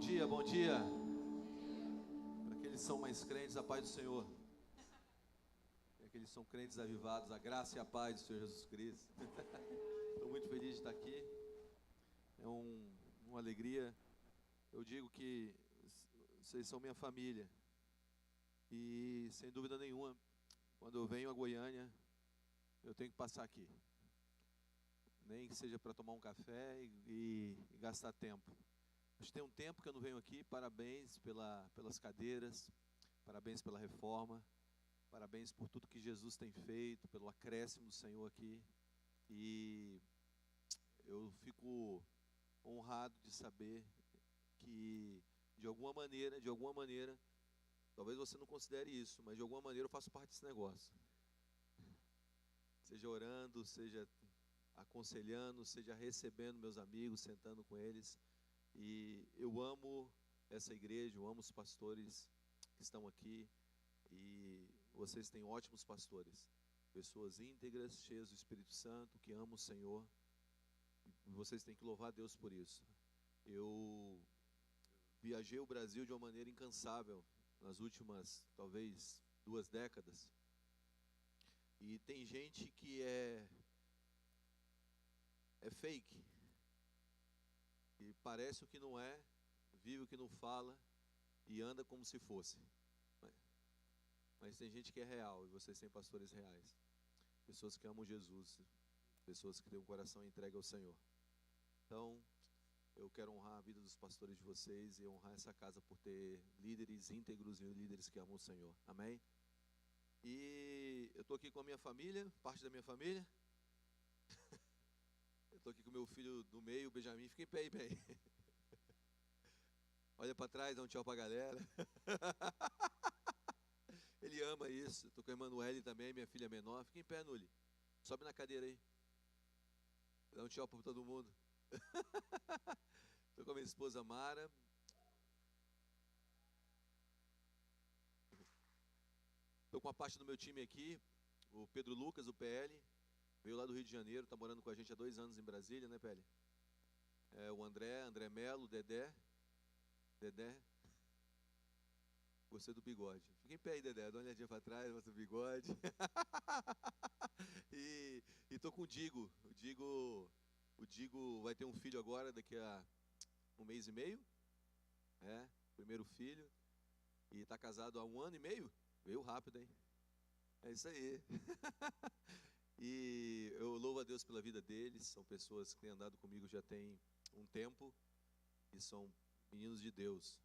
dia, bom dia. Para aqueles que são mais crentes, a paz do Senhor. Para aqueles que são crentes avivados, a graça e a paz do Senhor Jesus Cristo. Estou muito feliz de estar aqui. É uma alegria. Eu digo que vocês são minha família. E sem dúvida nenhuma, quando eu venho a Goiânia, eu tenho que passar aqui. Nem que seja para tomar um café e gastar tempo. Mas tem um tempo que eu não venho aqui. Parabéns pelas cadeiras, parabéns pela reforma, parabéns por tudo que Jesus tem feito, pelo acréscimo do Senhor aqui. E eu fico honrado de saber que de alguma maneira, talvez você não considere isso, mas de alguma maneira eu faço parte desse negócio. Seja orando, seja aconselhando, seja recebendo meus amigos, sentando com eles. E eu amo essa igreja, eu amo os pastores que estão aqui. E vocês têm ótimos pastores, pessoas íntegras, cheias do Espírito Santo, que amam o Senhor. E vocês têm que louvar a Deus por isso. Eu viajei o Brasil de uma maneira incansável nas últimas, talvez, 2 décadas. E tem gente que é fake, e parece o que não é, vive o que não fala e anda como se fosse. Mas tem gente que é real, e vocês têm pastores reais, pessoas que amam Jesus, pessoas que têm um coração entregue ao Senhor. Então eu quero honrar a vida dos pastores de vocês e honrar essa casa por ter líderes íntegros e líderes que amam o Senhor. Amém? E eu estou aqui com a minha família, parte da minha família. Eu estou aqui com o meu filho do meio, o Benjamin. Fica em pé aí, bem. Olha para trás, dá um tchau para a galera. Ele ama isso. Estou com a Emanuele também, minha filha menor. Fica em pé, Nuli. Sobe na cadeira aí. Dá um tchau para todo mundo. Estou com a minha esposa Mara. Estou com a parte do meu time aqui. O Pedro Lucas, o PL. Veio lá do Rio de Janeiro, está morando com a gente há 2 anos em Brasília, né, PL? O André Melo, o Dedé. Gostei do bigode. Fica em pé aí, Dedé, dá uma olhadinha para trás, mostra o bigode. E estou com o Digo. O Digo vai ter um filho agora, daqui a 1 mês e meio. Primeiro filho. E está casado há 1 ano e meio. Veio rápido, hein? É isso aí. E eu louvo a Deus pela vida deles. São pessoas que têm andado comigo já tem um tempo. E são meninos de Deus.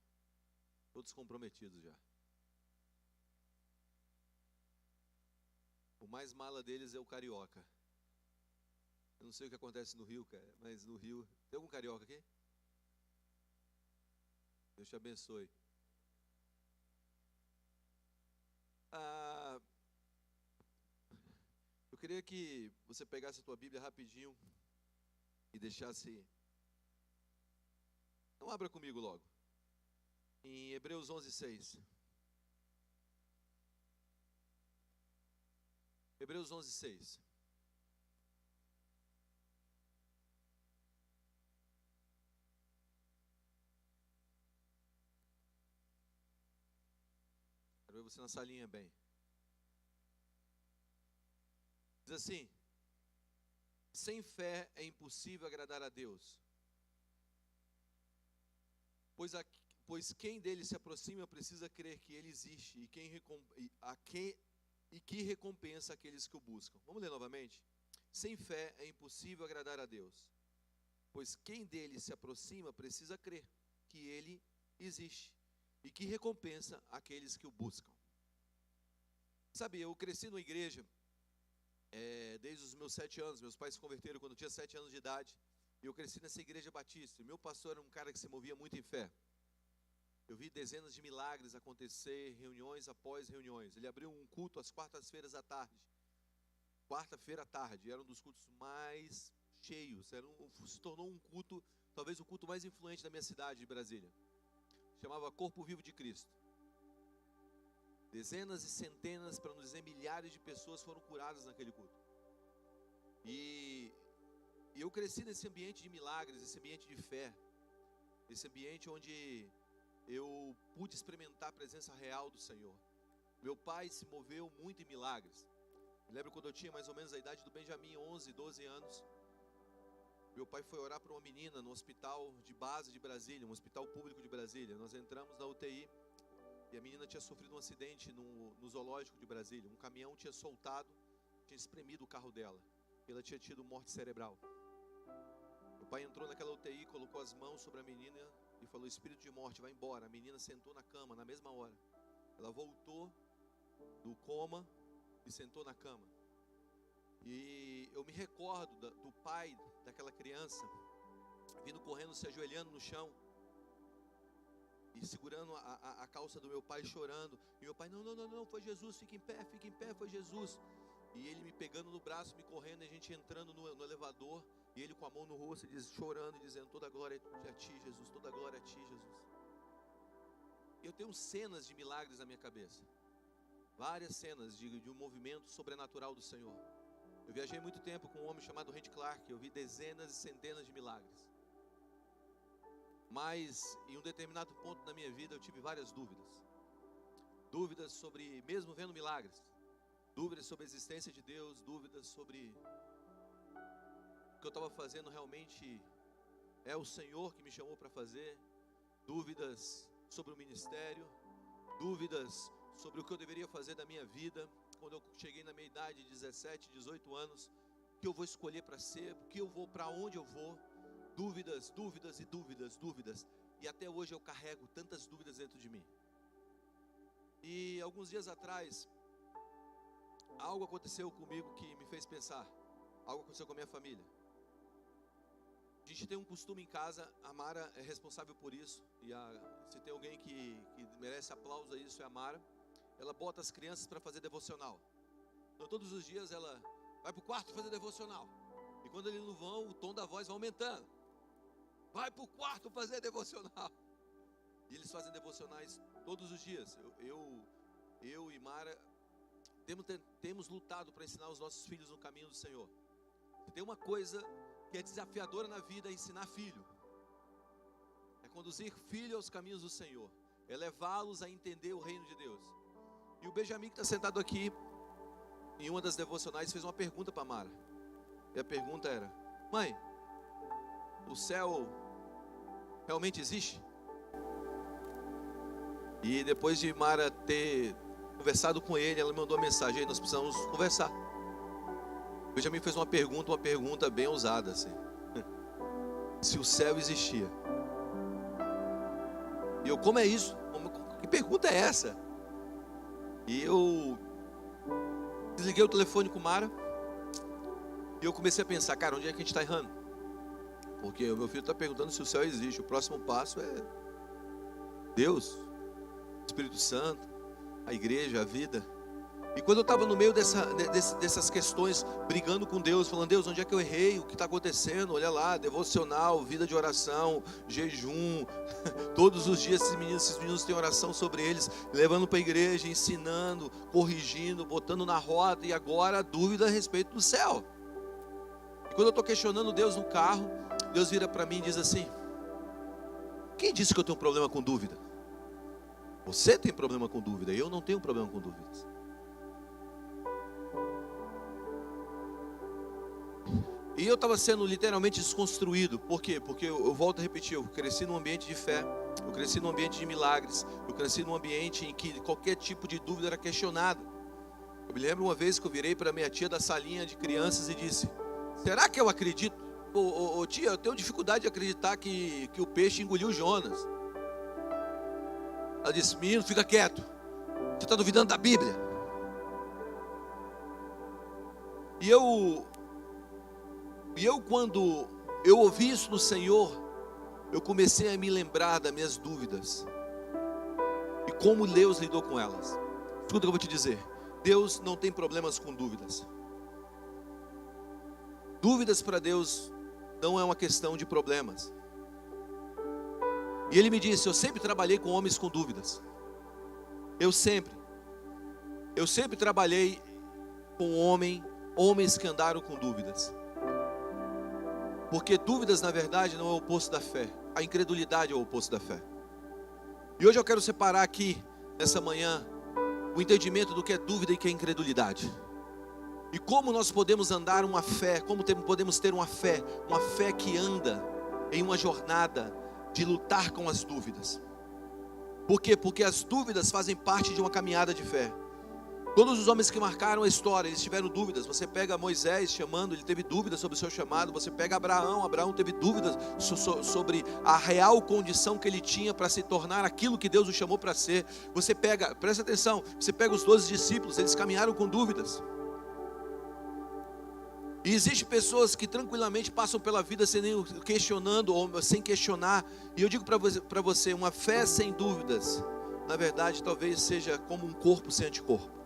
Todos comprometidos já. O mais mala deles é o carioca. Eu não sei o que acontece no Rio, cara, mas no Rio... Tem algum carioca aqui? Deus te abençoe. Eu queria que você pegasse a tua Bíblia rapidinho e deixasse... Não abra comigo logo. Em Hebreus 11:6. Hebreus 11:6. Quero ver você na salinha bem. Diz assim: sem fé é impossível agradar a Deus, pois quem dele se aproxima precisa crer que ele existe e que recompensa aqueles que o buscam. Vamos ler novamente? Sem fé é impossível agradar a Deus, pois quem dele se aproxima precisa crer que ele existe e que recompensa aqueles que o buscam. Sabe, eu cresci numa igreja desde os meus 7 anos. Meus pais se converteram quando eu tinha 7 anos de idade. E eu cresci nessa igreja batista. E meu pastor era um cara que se movia muito em fé. Eu vi dezenas de milagres acontecer, reuniões após reuniões. Ele abriu um culto às quartas-feiras à tarde. Quarta-feira à tarde, era um dos cultos mais cheios. Se tornou um culto, talvez o culto mais influente da minha cidade de Brasília. Chamava Corpo Vivo de Cristo. Dezenas e centenas, para não dizer milhares de pessoas foram curadas naquele culto. E eu cresci nesse ambiente de milagres, esse ambiente de fé. esse ambiente onde eu pude experimentar a presença real do Senhor. Meu pai se moveu muito em milagres. Me lembro quando eu tinha mais ou menos a idade do Benjamin, 11, 12 anos. Meu pai foi orar para uma menina no hospital de base de Brasília, um hospital público de Brasília. Nós entramos na UTI e a menina tinha sofrido um acidente no zoológico de Brasília. Um caminhão tinha soltado, tinha espremido o carro dela. Ela tinha tido morte cerebral. Meu pai entrou naquela UTI, colocou as mãos sobre a menina e falou: espírito de morte, vai embora. A menina sentou na cama na mesma hora. Ela voltou do coma e sentou na cama. E eu me recordo do pai daquela criança vindo correndo, se ajoelhando no chão e segurando a calça do meu pai, chorando. E meu pai: não, foi Jesus, fica em pé, foi Jesus. E ele me pegando no braço, me correndo, e a gente entrando no elevador, e ele com a mão no rosto, chorando e dizendo: toda glória a ti, Jesus, toda glória a ti, Jesus. Eu tenho cenas de milagres na minha cabeça, várias cenas de um movimento sobrenatural do Senhor. Eu viajei muito tempo com um homem chamado Randy Clark. Eu vi dezenas e centenas de milagres. Mas em um determinado ponto da minha vida eu tive várias dúvidas. Dúvidas sobre, mesmo vendo milagres, dúvidas sobre a existência de Deus, dúvidas sobre o que eu estava fazendo realmente é o Senhor que me chamou para fazer, dúvidas sobre o ministério, dúvidas sobre o que eu deveria fazer da minha vida. Quando eu cheguei na minha idade de 17, 18 anos, o que eu vou escolher para ser, o que eu vou, para onde eu vou, dúvidas. E até hoje eu carrego tantas dúvidas dentro de mim. E alguns dias atrás, algo aconteceu comigo que me fez pensar. Algo aconteceu com a minha família. A gente tem um costume em casa, a Mara é responsável por isso. E se tem alguém que merece aplauso a isso, é a Mara. Ela bota as crianças para fazer devocional. Então todos os dias ela vai para o quarto fazer devocional. E quando eles não vão, o tom da voz vai aumentando. Vai para o quarto fazer devocional. E eles fazem devocionais todos os dias. Eu e Mara temos lutado para ensinar os nossos filhos no caminho do Senhor. Tem uma coisa que é desafiadora na vida: é ensinar filho. É conduzir filho aos caminhos do Senhor. É levá-los a entender o reino de Deus. E o Benjamin, que está sentado aqui, em uma das devocionais, fez uma pergunta para Mara. E a pergunta era: mãe, o céu realmente existe? E depois de Mara ter conversado com ele, ela me mandou uma mensagem: nós precisamos conversar. O Benjamin fez uma pergunta bem ousada assim: se o céu existia. E eu: como é isso? Que pergunta é essa? E eu desliguei o telefone com Mara e eu comecei a pensar: cara, onde é que a gente está errando? Porque o meu filho está perguntando se o céu existe. O próximo passo é Deus, Espírito Santo, a igreja, a vida. E quando eu estava no meio dessas questões, brigando com Deus, falando: Deus, onde é que eu errei? O que está acontecendo? Olha lá, devocional, vida de oração, jejum. Todos os dias esses meninos têm oração sobre eles, levando para a igreja, ensinando, corrigindo, botando na rota. E agora a dúvida a respeito do céu. E quando eu estou questionando Deus no carro, Deus vira para mim e diz assim: quem disse que eu tenho um problema com dúvida? Você tem problema com dúvida, eu não tenho problema com dúvidas. E eu estava sendo literalmente desconstruído. Por quê? Porque eu volto a repetir: eu cresci num ambiente de fé, eu cresci num ambiente de milagres, eu cresci num ambiente em que qualquer tipo de dúvida era questionado. Eu me lembro uma vez que eu virei para minha tia da salinha de crianças e disse: será que eu acredito? Ô tia, eu tenho dificuldade de acreditar que o peixe engoliu Jonas. Ela disse: menino, fica quieto, você está duvidando da Bíblia. E eu quando eu ouvi isso do Senhor, eu comecei a me lembrar das minhas dúvidas e como Deus lidou com elas. Escuta o que eu vou te dizer: Deus não tem problemas com dúvidas. Dúvidas para Deus não é uma questão de problemas. E Ele me disse: eu sempre trabalhei com homens com dúvidas. Eu sempre trabalhei com homens que andaram com dúvidas. Porque dúvidas, na verdade, não é o oposto da fé. A incredulidade é o oposto da fé. E hoje eu quero separar aqui, nessa manhã, o entendimento do que é dúvida e que é incredulidade. E como nós podemos andar uma fé, como podemos ter uma fé que anda em uma jornada de lutar com as dúvidas. Por quê? Porque as dúvidas fazem parte de uma caminhada de fé. Todos os homens que marcaram a história, eles tiveram dúvidas. Você pega Moisés chamando, ele teve dúvidas sobre o seu chamado. Você pega Abraão teve dúvidas sobre a real condição que ele tinha para se tornar aquilo que Deus o chamou para ser. Você pega, presta atenção, você pega os 12 discípulos, eles caminharam com dúvidas. E existem pessoas que tranquilamente passam pela vida sem nem questionando ou sem questionar. E eu digo para você, uma fé sem dúvidas, na verdade, talvez seja como um corpo sem anticorpo.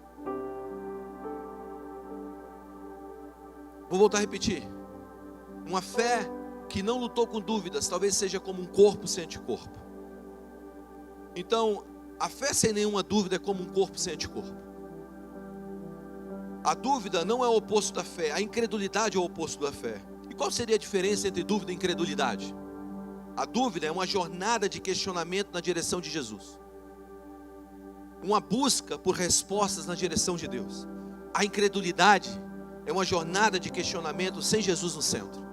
Vou voltar a repetir. Uma fé que não lutou com dúvidas, talvez seja como um corpo sem anticorpo. Então, a fé sem nenhuma dúvida é como um corpo sem anticorpo. A dúvida não é o oposto da fé, a incredulidade é o oposto da fé. E qual seria a diferença entre dúvida e incredulidade? A dúvida é uma jornada de questionamento na direção de Jesus. Uma busca por respostas na direção de Deus. A incredulidade é uma jornada de questionamento sem Jesus no centro.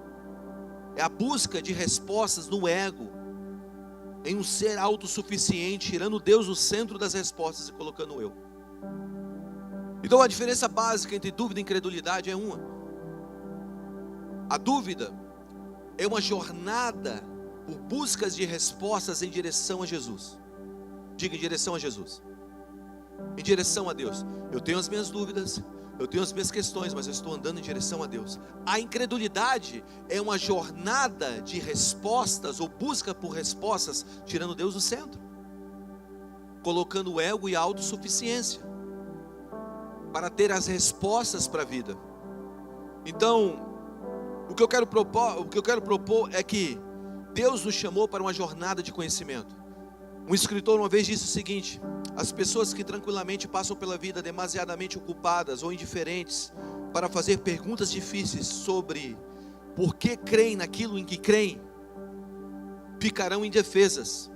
É a busca de respostas no ego, em um ser autossuficiente, tirando Deus do centro das respostas e colocando eu. Então a diferença básica entre dúvida e incredulidade é uma. A dúvida é uma jornada por buscas de respostas em direção a Jesus. Diga, em direção a Jesus. Em direção a Deus. Eu tenho as minhas dúvidas, eu tenho as minhas questões, mas eu estou andando em direção a Deus. A incredulidade é uma jornada de respostas ou busca por respostas, tirando Deus do centro, colocando o ego e a autossuficiência para ter as respostas para a vida. Então, o que eu quero propor é que Deus nos chamou para uma jornada de conhecimento. Um escritor uma vez disse o seguinte: as pessoas que tranquilamente passam pela vida demasiadamente ocupadas ou indiferentes para fazer perguntas difíceis sobre por que creem naquilo em que creem, ficarão indefesas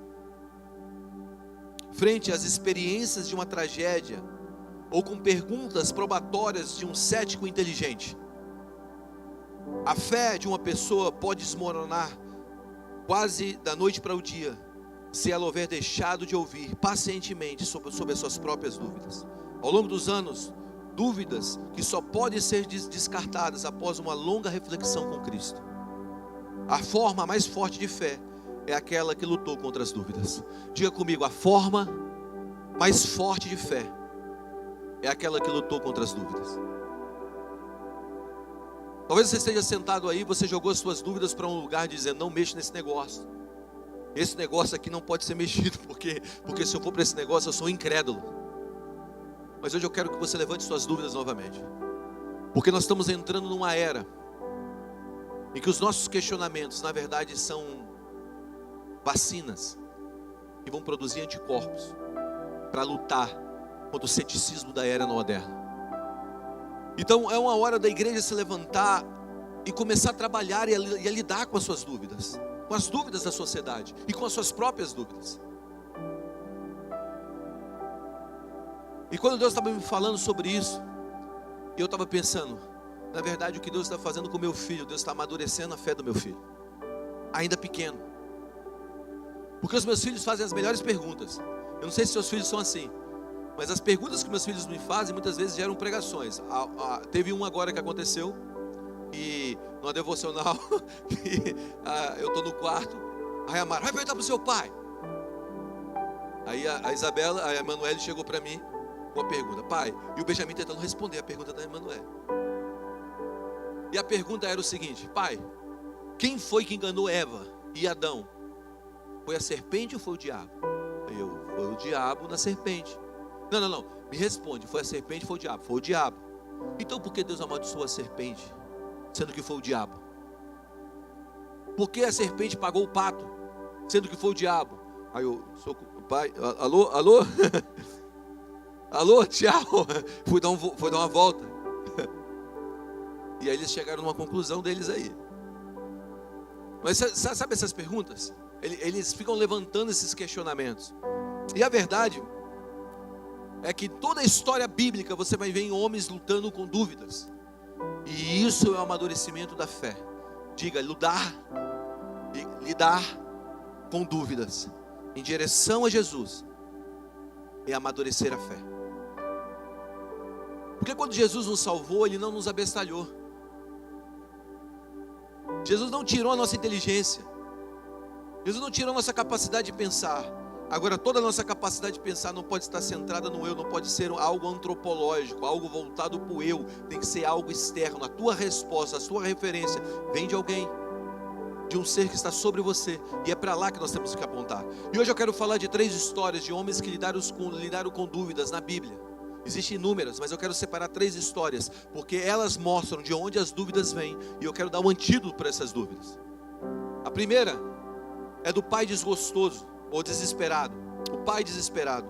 frente às experiências de uma tragédia ou com perguntas probatórias de um cético inteligente. A fé de uma pessoa pode desmoronar quase da noite para o dia, se ela houver deixado de ouvir pacientemente sobre as suas próprias dúvidas. Ao longo dos anos, dúvidas que só podem ser descartadas após uma longa reflexão com Cristo. A forma mais forte de fé é aquela que lutou contra as dúvidas. Diga comigo, a forma mais forte de fé é aquela que lutou contra as dúvidas. Talvez você esteja sentado aí, você jogou as suas dúvidas para um lugar dizendo: não mexa nesse negócio. Esse negócio aqui não pode ser mexido, porque se eu for para esse negócio eu sou incrédulo. Mas hoje eu quero que você levante suas dúvidas novamente. Porque nós estamos entrando numa era em que os nossos questionamentos, na verdade, são vacinas que vão produzir anticorpos para lutar contra o ceticismo da era moderna. Então é uma hora da igreja se levantar e começar a trabalhar e a lidar com as suas dúvidas, com as dúvidas da sociedade e com as suas próprias dúvidas. E quando Deus estava me falando sobre isso, eu estava pensando, na verdade o que Deus está fazendo com o meu filho, Deus está amadurecendo a fé do meu filho, ainda pequeno. Porque os meus filhos fazem as melhores perguntas. Eu não sei se seus filhos são assim, mas as perguntas que meus filhos me fazem muitas vezes geram pregações. Teve uma agora que aconteceu, e numa devocional, eu estou no quarto, aí a Mara, vai perguntar para o seu pai. Aí a Isabela, a Emanuele chegou para mim com a pergunta: pai, e o Benjamin tentando responder a pergunta da Emanuele. E a pergunta era o seguinte: pai, quem foi que enganou Eva e Adão? Foi a serpente ou foi o diabo? Foi o diabo na serpente. Não, me responde, foi a serpente ou foi o diabo? Foi o diabo. Então por que Deus amaldiçoou a serpente, sendo que foi o diabo? Por que a serpente pagou o pato, sendo que foi o diabo? Aí eu, sou pai, alô? Alô, tchau. Fui dar uma volta. E aí eles chegaram numa conclusão deles aí. Mas sabe essas perguntas? Eles ficam levantando esses questionamentos. E a verdade é que toda a história bíblica você vai ver em homens lutando com dúvidas. E isso é o amadurecimento da fé. Diga, lidar com dúvidas em direção a Jesus é amadurecer a fé. Porque quando Jesus nos salvou, Ele não nos abestalhou. Jesus não tirou a nossa inteligência. Jesus não tirou a nossa capacidade de pensar. Agora, toda a nossa capacidade de pensar não pode estar centrada no eu, não pode ser algo antropológico, algo voltado para o eu. Tem que ser algo externo. A tua resposta, a tua referência vem de alguém, de um ser que está sobre você. E é para lá que nós temos que apontar. E hoje eu quero falar de 3 histórias de homens que lidaram com dúvidas na Bíblia. Existem inúmeras, mas eu quero separar 3 histórias, porque elas mostram de onde as dúvidas vêm. E eu quero dar um antídoto para essas dúvidas. A primeira é do pai desgostoso ou desesperado. O pai desesperado.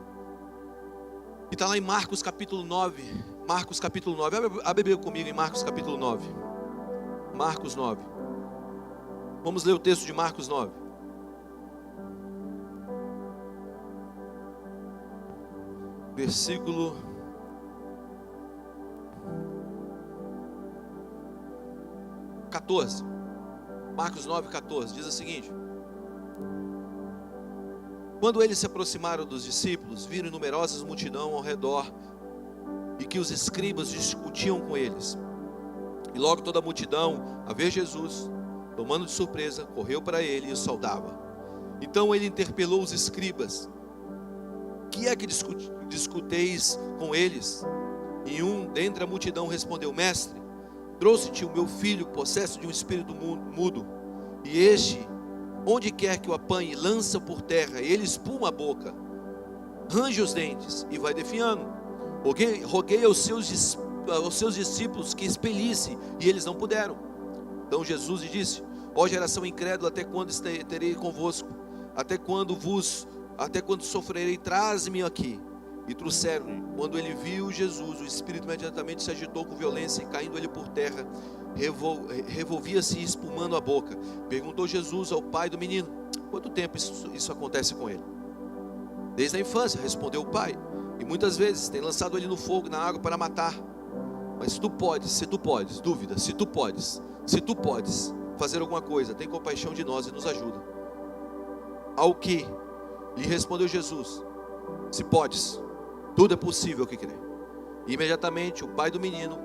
E está lá em Marcos capítulo 9. Marcos capítulo 9. Abre a Bíblia comigo em Marcos capítulo 9. Marcos 9. Vamos ler o texto de Marcos 9. Versículo 14. Marcos 9, 14. Diz o seguinte: quando eles se aproximaram dos discípulos, viram numerosas multidão ao redor e que os escribas discutiam com eles. E logo toda a multidão, a ver Jesus, tomando de surpresa, correu para ele e o saudava. Então ele interpelou os escribas: que é que discuteis com eles? E um dentre a multidão respondeu: mestre, trouxe-te o meu filho possesso de um espírito mudo, e este, onde quer que o apanhe, lança por terra, e ele espuma a boca, range os dentes e vai definhando. Roguei aos seus discípulos que expelisse, e eles não puderam. Então Jesus lhe disse: ó geração incrédula, até quando terei convosco? Até quando sofrerei? Traze-me aqui. E trouxeram-lhe. Quando ele viu Jesus, o espírito imediatamente se agitou com violência, e caindo ele por terra, revolvia-se espumando a boca. Perguntou Jesus ao pai do menino: quanto tempo isso acontece com ele? Desde a infância, respondeu o pai, e muitas vezes tem lançado ele no fogo, na água, para matar. Mas se tu podes, dúvida, se tu podes fazer alguma coisa, tem compaixão de nós e nos ajuda. Ao que lhe respondeu Jesus: se podes, tudo é possível que crê. E imediatamente o pai do menino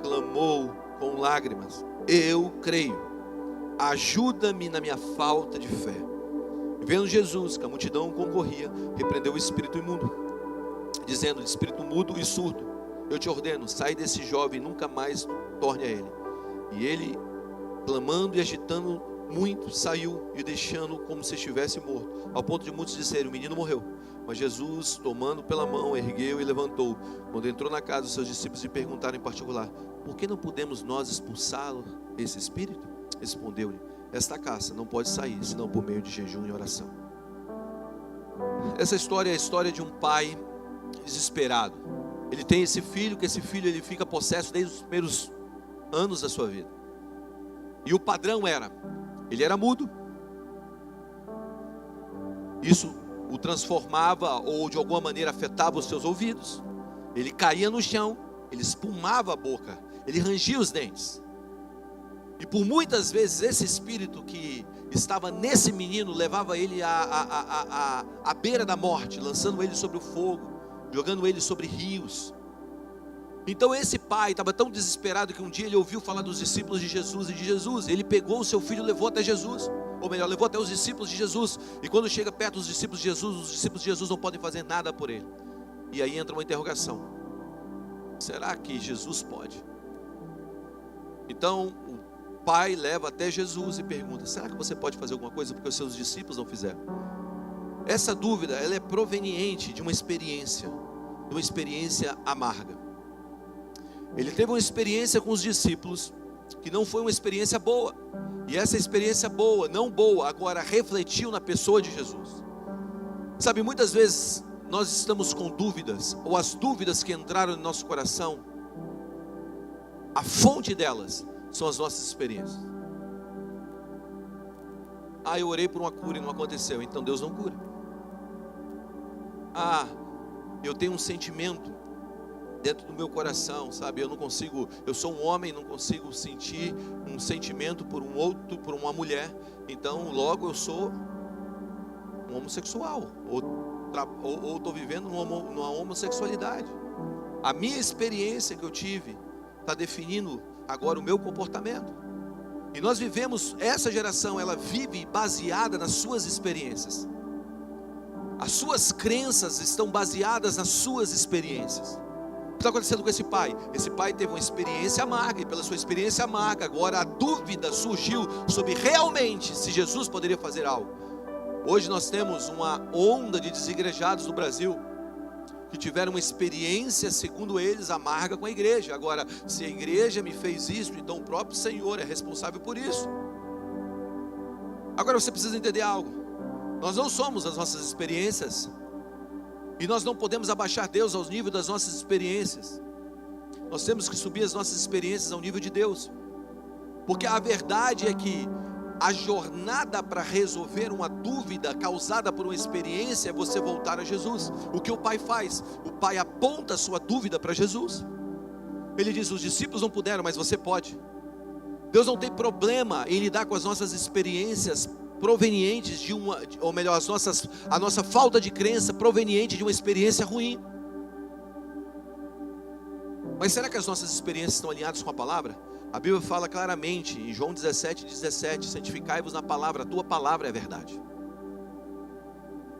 clamou com lágrimas: eu creio, ajuda-me na minha falta de fé. E vendo Jesus que a multidão concorria, repreendeu o espírito imundo, dizendo: espírito mudo e surdo, eu te ordeno, sai desse jovem e nunca mais torne a ele. E ele, clamando e agitando muito, saiu, e deixando como se estivesse morto, ao ponto de muitos disserem: o menino morreu. Mas Jesus, tomando pela mão, ergueu e levantou. Quando entrou na casa, os seus discípulos lhe perguntaram em particular: por que não podemos nós expulsá-lo, esse espírito? Respondeu-lhe: esta caça não pode sair, senão por meio de jejum e oração. Essa história é a história de um pai desesperado. Ele tem esse filho, que esse filho ele fica possesso desde os primeiros anos da sua vida. E o padrão era: ele era mudo. Isso o transformava, ou de alguma maneira afetava os seus ouvidos. Ele caía no chão, ele espumava a boca, ele rangia os dentes. E por muitas vezes esse espírito que estava nesse menino levava ele à beira da morte, lançando ele sobre o fogo, jogando ele sobre rios. Então esse pai estava tão desesperado que um dia ele ouviu falar dos discípulos de Jesus e de Jesus. Ele pegou o seu filho e levou até Jesus, ou melhor, levou até os discípulos de Jesus. E quando chega perto dos discípulos de Jesus, os discípulos de Jesus não podem fazer nada por ele. E aí entra uma interrogação: será que Jesus pode? Então o pai leva até Jesus e pergunta: será que você pode fazer alguma coisa porque os seus discípulos não fizeram? Essa dúvida, ela é proveniente de uma experiência amarga. Ele teve uma experiência com os discípulos que não foi uma experiência boa. E essa experiência boa, não boa, agora refletiu na pessoa de Jesus. Sabe, muitas vezes nós estamos com dúvidas, ou as dúvidas que entraram no nosso coração, a fonte delas são as nossas experiências. Ah, eu orei por uma cura e não aconteceu, então Deus não cura. Ah, eu tenho um sentimento dentro do meu coração, sabe? Eu não consigo, eu sou um homem, não consigo sentir um sentimento por um outro, por uma mulher. Então logo eu sou um homossexual, ou estou vivendo numa homossexualidade. A minha experiência que eu tive está definindo agora o meu comportamento. E nós vivemos, essa geração, ela vive baseada nas suas experiências. As suas crenças estão baseadas nas suas experiências. O que está acontecendo com esse pai? Esse pai teve uma experiência amarga, e pela sua experiência amarga, agora a dúvida surgiu sobre realmente se Jesus poderia fazer algo. Hoje nós temos uma onda de desigrejados no Brasil, que tiveram uma experiência, segundo eles, amarga com a igreja. Agora, se a igreja me fez isso, então o próprio Senhor é responsável por isso. Agora você precisa entender algo. Nós não somos as nossas experiências, e nós não podemos abaixar Deus ao nível das nossas experiências. Nós temos que subir as nossas experiências ao nível de Deus, porque a verdade é que a jornada para resolver uma dúvida causada por uma experiência é você voltar a Jesus. O que o pai faz? O pai aponta a sua dúvida para Jesus. Ele diz: os discípulos não puderam, mas você pode. Deus não tem problema em lidar com as nossas experiências provenientes de uma, ou melhor, a nossa falta de crença proveniente de uma experiência ruim. Mas será que as nossas experiências estão alinhadas com a palavra? A Bíblia fala claramente em João 17:17: santificai-vos na palavra, a tua palavra é a verdade.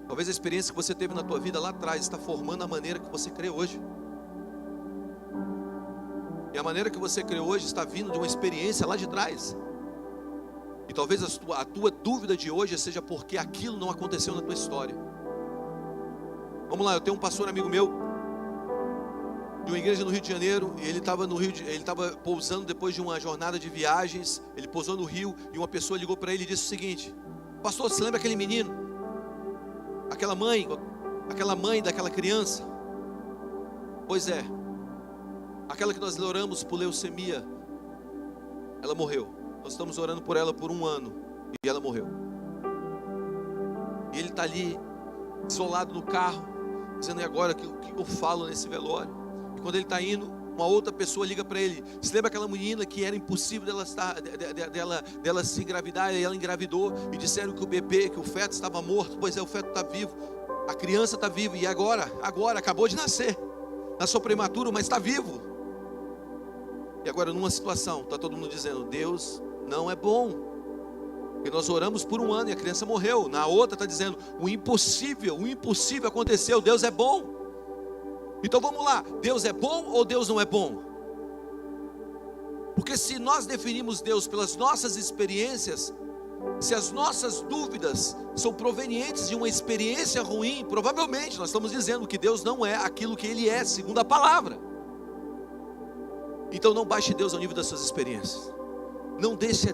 Talvez a experiência que você teve na tua vida lá atrás está formando a maneira que você crê hoje. E a maneira que você crê hoje está vindo de uma experiência lá de trás. E talvez a tua dúvida de hoje seja porque aquilo não aconteceu na tua história. Vamos lá, eu tenho um pastor amigo meu, de uma igreja no Rio de Janeiro, e ele estava pousando depois de uma jornada de viagens. Ele pousou no Rio, e uma pessoa ligou para ele e disse o seguinte: pastor, você lembra aquele menino? Aquela mãe daquela criança? Pois é, aquela que nós oramos por leucemia, ela morreu. Nós estamos orando por ela por 1 ano, e ela morreu. E ele está ali, isolado no carro, dizendo: e agora, o que eu falo nesse velório? E quando ele está indo, uma outra pessoa liga para ele: você lembra aquela menina que era impossível dela se engravidar, e ela engravidou, e disseram que o bebê, que o feto estava morto? Pois é, o feto está vivo, a criança está viva, e agora, acabou de nascer, nasceu prematuro, mas está vivo. E agora, numa situação, está todo mundo dizendo: Deus não é bom, porque nós oramos por 1 ano e a criança morreu. Na outra está dizendo: o impossível aconteceu, Deus é bom. Então vamos lá, Deus é bom ou Deus não é bom? Porque se nós definimos Deus pelas nossas experiências, se as nossas dúvidas são provenientes de uma experiência ruim, provavelmente nós estamos dizendo que Deus não é aquilo que Ele é, segundo a palavra. Então não baixe Deus ao nível das suas experiências. Não desça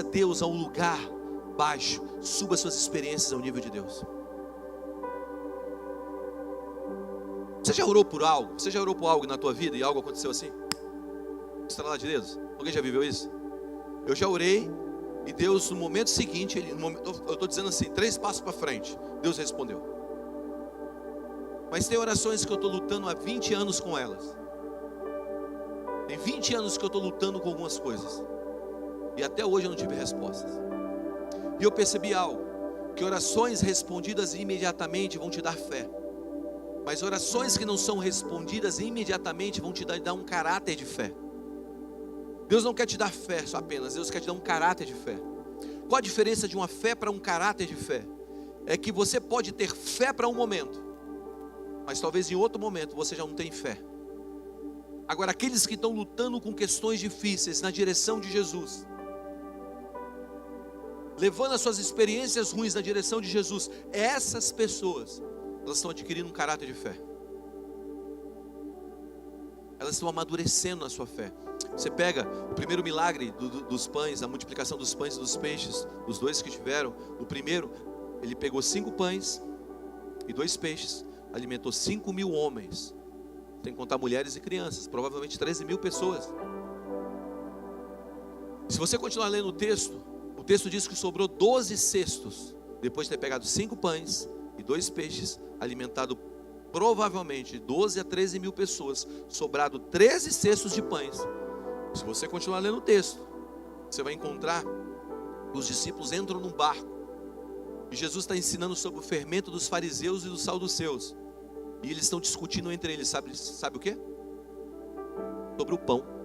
Deus a um lugar baixo. Suba suas experiências ao nível de Deus. Você já orou por algo? Você já orou por algo na tua vida e algo aconteceu assim? Estralar de dedos? Alguém já viveu isso? Eu já orei e Deus, no momento seguinte, eu estou dizendo assim, 3 passos para frente, Deus respondeu. Mas tem orações que eu estou lutando há 20 anos com elas. Tem 20 anos que eu estou lutando com algumas coisas, e até hoje eu não tive respostas. E eu percebi algo, que orações respondidas imediatamente vão te dar fé, mas orações que não são respondidas imediatamente vão te dar um caráter de fé. Deus não quer te dar fé só apenas, Deus quer te dar um caráter de fé. Qual a diferença de uma fé para um caráter de fé? É que você pode ter fé para um momento, mas talvez em outro momento você já não tenha fé. Agora, aqueles que estão lutando com questões difíceis na direção de Jesus, levando as suas experiências ruins na direção de Jesus, essas pessoas, elas estão adquirindo um caráter de fé. Elas estão amadurecendo na sua fé. Você pega o primeiro milagre dos pães, a multiplicação dos pães e dos peixes, os 2 que tiveram. O primeiro, ele pegou 5 pães e 2 peixes, alimentou 5.000 homens, sem contar mulheres e crianças, provavelmente 13.000 pessoas. Se você continuar lendo o texto texto diz que sobrou 12 cestos, depois de ter pegado 5 pães e 2 peixes, alimentado provavelmente 12 a 13 mil pessoas, sobrado 13 cestos de pães. Se você continuar lendo o texto, você vai encontrar que os discípulos entram num barco, e Jesus está ensinando sobre o fermento dos fariseus e dos saduceus, e eles estão discutindo entre eles, sabe o quê? Sobre o pão.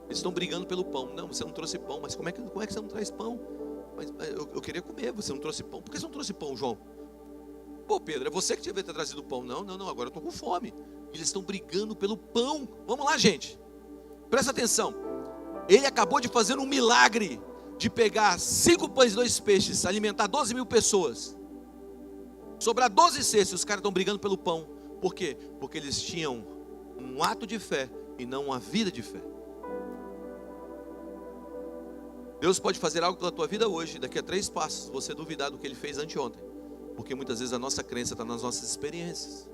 Eles estão brigando pelo pão. Não, você não trouxe pão. Mas como é que você não traz pão? Mas eu queria comer, você não trouxe pão. Por que você não trouxe pão, João? Pô, Pedro, é você que devia ter trazido pão. Não, agora eu estou com fome. Eles estão brigando pelo pão. Vamos lá, gente. Presta atenção. Ele acabou de fazer um milagre de pegar 5 pães e 2 peixes, alimentar 12 mil pessoas, sobrar 12 cestos. Os caras estão brigando pelo pão. Por quê? Porque eles tinham um ato de fé e não uma vida de fé. Deus pode fazer algo pela tua vida hoje, daqui a 3 passos, você duvidar do que Ele fez anteontem, porque muitas vezes a nossa crença está nas nossas experiências.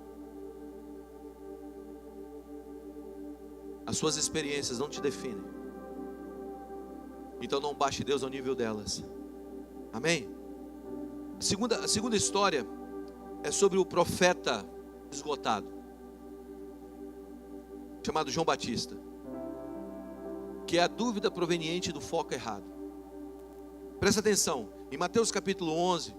As suas experiências não te definem, então não baixe Deus ao nível delas. Amém? A segunda história é sobre o profeta esgotado, chamado João Batista, que é a dúvida proveniente do foco errado. Presta atenção, em Mateus capítulo 11,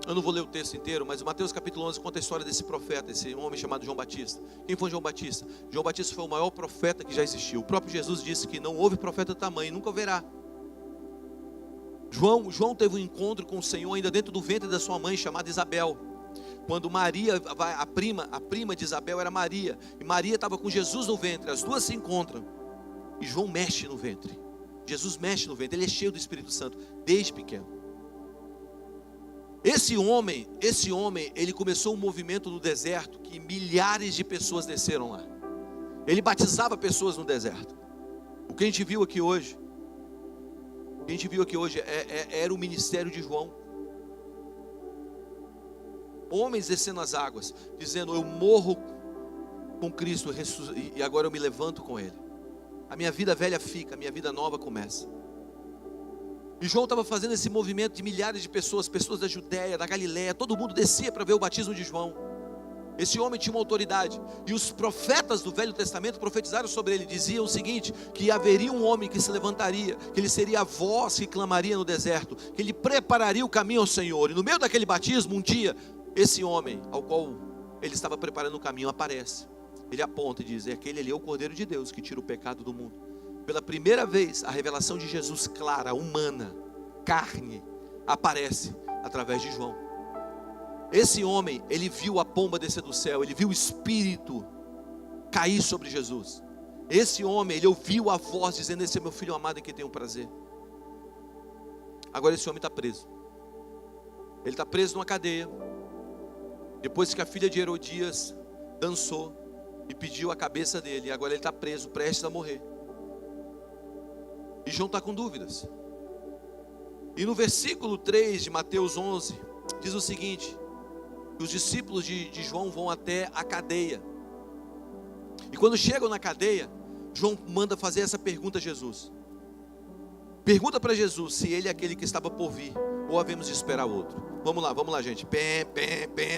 eu não vou ler o texto inteiro, mas Mateus capítulo 11 conta a história desse profeta, esse homem chamado João Batista. Quem foi João Batista? João Batista foi o maior profeta que já existiu. O próprio Jesus disse que não houve profeta tamanho, nunca haverá. João teve um encontro com o Senhor ainda dentro do ventre da sua mãe, chamada Isabel. Quando Maria, a prima de Isabel era Maria, e Maria estava com Jesus no ventre, as duas se encontram, e João mexe no ventre. Jesus mexe no ventre, ele é cheio do Espírito Santo, desde pequeno. Esse homem, ele começou um movimento no deserto, que milhares de pessoas desceram lá. Ele batizava pessoas no deserto. O que a gente viu aqui hoje, era o ministério de João. Homens descendo as águas, dizendo: eu morro com Cristo e agora eu me levanto com Ele. A minha vida velha fica, a minha vida nova começa. E João estava fazendo esse movimento de milhares de pessoas da Judéia, da Galiléia, todo mundo descia para ver o batismo de João. Esse homem tinha uma autoridade, e os profetas do Velho Testamento profetizaram sobre ele, diziam o seguinte: que haveria um homem que se levantaria, que ele seria a voz que clamaria no deserto, que ele prepararia o caminho ao Senhor. E no meio daquele batismo, um dia, esse homem ao qual ele estava preparando o caminho aparece. Ele aponta e diz: aquele ali é o Cordeiro de Deus que tira o pecado do mundo. Pela primeira vez, a revelação de Jesus clara, humana, carne, aparece através de João. Esse homem, ele viu a pomba descer do céu, ele viu o Espírito cair sobre Jesus. Esse homem, ele ouviu a voz dizendo: esse é meu filho amado em quem tenho prazer. Agora esse homem está preso. Ele está preso numa cadeia, depois que a filha de Herodias dançou e pediu a cabeça dele. E agora ele está preso, prestes a morrer. E João está com dúvidas. E no versículo 3 de Mateus 11, diz o seguinte: que os discípulos de João vão até a cadeia. E quando chegam na cadeia, João manda fazer essa pergunta a Jesus. Pergunta para Jesus se ele é aquele que estava por vir, ou havemos de esperar outro. Vamos lá gente.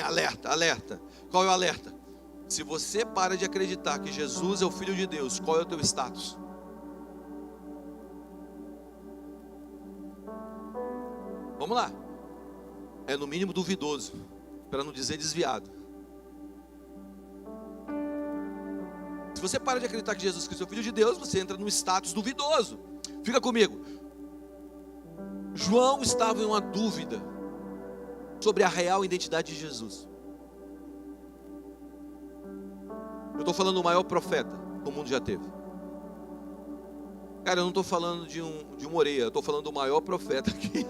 Alerta, alerta. Qual é o alerta? Se você para de acreditar que Jesus é o Filho de Deus, qual é o teu status? Vamos lá. É no mínimo duvidoso, para não dizer desviado. Se você para de acreditar que Jesus Cristo é o Filho de Deus, você entra num status duvidoso. Fica comigo. João estava em uma dúvida sobre a real identidade de Jesus. Eu estou falando do maior profeta que o mundo já teve. Cara, eu não estou falando de um Moreira, eu estou falando do maior profeta que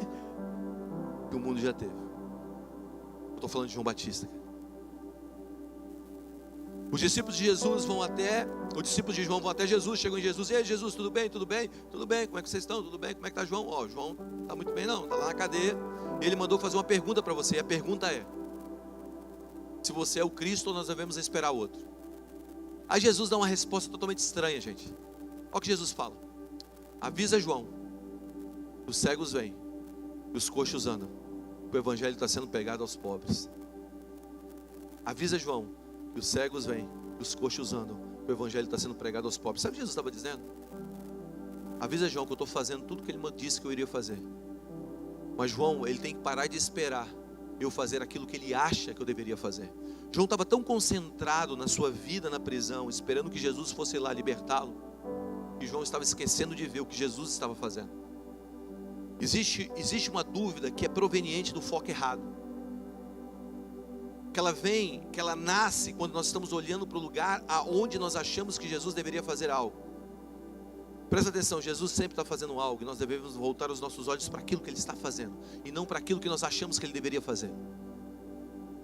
o mundo já teve. Eu estou falando de João Batista. Os discípulos de João vão até Jesus, chegam em Jesus: e aí, Jesus, tudo bem? Tudo bem? Tudo bem, como é que vocês estão? Tudo bem, como é que está João? João não está muito bem não, está lá na cadeia. Ele mandou fazer uma pergunta para você, e a pergunta é: se você é o Cristo ou nós devemos esperar outro? Aí Jesus dá uma resposta totalmente estranha, gente. Olha o que Jesus fala: avisa João os cegos vêm e os coxos andam. O evangelho está sendo pregado aos pobres. Avisa João que os cegos vêm e os coxos andam. O evangelho está sendo pregado aos pobres. Sabe o que Jesus estava dizendo? Avisa João que eu estou fazendo tudo que ele me disse que eu iria fazer. Mas João, ele tem que parar de esperar eu fazer aquilo que ele acha que eu deveria fazer. João estava tão concentrado na sua vida na prisão, esperando que Jesus fosse lá libertá-lo, que João estava esquecendo de ver o que Jesus estava fazendo. Existe uma dúvida que é proveniente do foco errado. Que ela nasce quando nós estamos olhando para o lugar aonde nós achamos que Jesus deveria fazer algo. Presta atenção, Jesus sempre está fazendo algo e nós devemos voltar os nossos olhos para aquilo que Ele está fazendo e não para aquilo que nós achamos que Ele deveria fazer.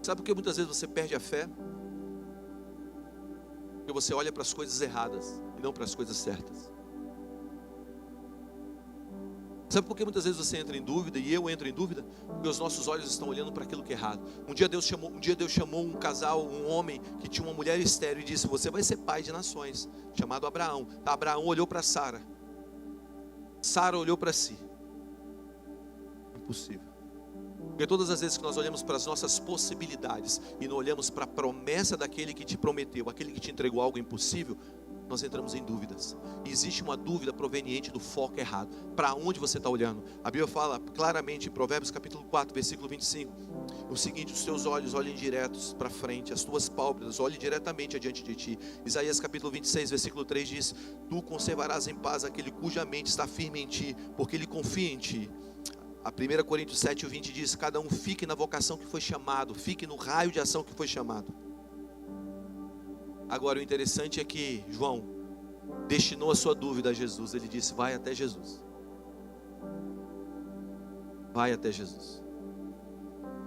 Sabe por que muitas vezes você perde a fé? Porque você olha para as coisas erradas e não para as coisas certas. Sabe por que muitas vezes você entra em dúvida e eu entro em dúvida? Porque os nossos olhos estão olhando para aquilo que é errado. Um dia Deus chamou um casal, um homem que tinha uma mulher estéril e disse: você vai ser pai de nações, chamado Abraão. Abraão olhou para Sara. Sara olhou para si. Impossível. Porque todas as vezes que nós olhamos para as nossas possibilidades e não olhamos para a promessa daquele que te prometeu, aquele que te entregou algo impossível, nós entramos em dúvidas. E existe uma dúvida proveniente do foco errado. Para onde você está olhando? A Bíblia fala claramente em Provérbios capítulo 4, versículo 25, o seguinte: os teus olhos olhem diretos para frente, as tuas pálpebras olhem diretamente adiante de ti. Isaías capítulo 26, versículo 3 diz: tu conservarás em paz aquele cuja mente está firme em ti, porque ele confia em ti. A 1 Coríntios 7, 20 diz: cada um fique na vocação que foi chamado, fique no raio de ação que foi chamado. Agora, o interessante é que João destinou a sua dúvida a Jesus. Ele disse: vai até Jesus. Vai até Jesus.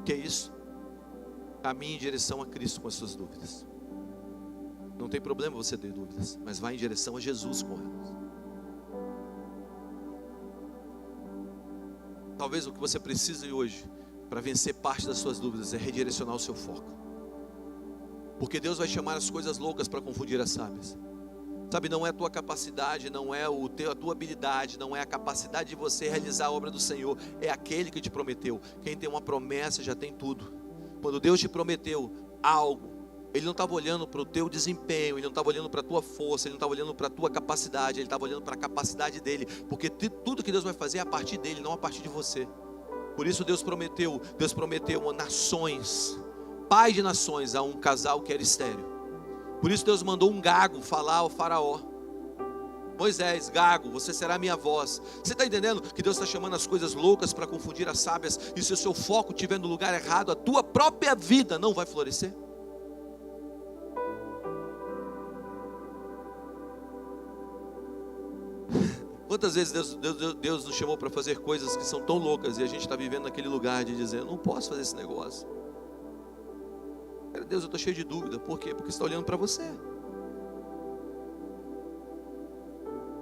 O que é isso? Caminhe em direção a Cristo com as suas dúvidas. Não tem problema você ter dúvidas, mas vai em direção a Jesus com elas. Talvez o que você precise hoje para vencer parte das suas dúvidas é redirecionar o seu foco. Porque Deus vai chamar as coisas loucas para confundir as sábias. Sabe, não é a tua capacidade, não é a tua habilidade, não é a capacidade de você realizar a obra do Senhor. É aquele que te prometeu. Quem tem uma promessa já tem tudo. Quando Deus te prometeu algo, Ele não estava olhando para o teu desempenho, Ele não estava olhando para a tua força, Ele não estava olhando para a tua capacidade, Ele estava olhando para a capacidade dele. Porque tudo que Deus vai fazer é a partir dele, não a partir de você. Por isso Deus prometeu nações, pai de nações, a um casal que era estéril. Por isso Deus mandou um gago falar ao faraó: Moisés, gago, você será minha voz. Você está entendendo que Deus está chamando as coisas loucas para confundir as sábias? E se o seu foco estiver no lugar errado, a tua própria vida não vai florescer. Quantas vezes Deus nos chamou para fazer coisas que são tão loucas e a gente está vivendo naquele lugar de dizer: eu não posso fazer esse negócio. Deus, eu estou cheio de dúvida. Por quê? Porque você está olhando para você.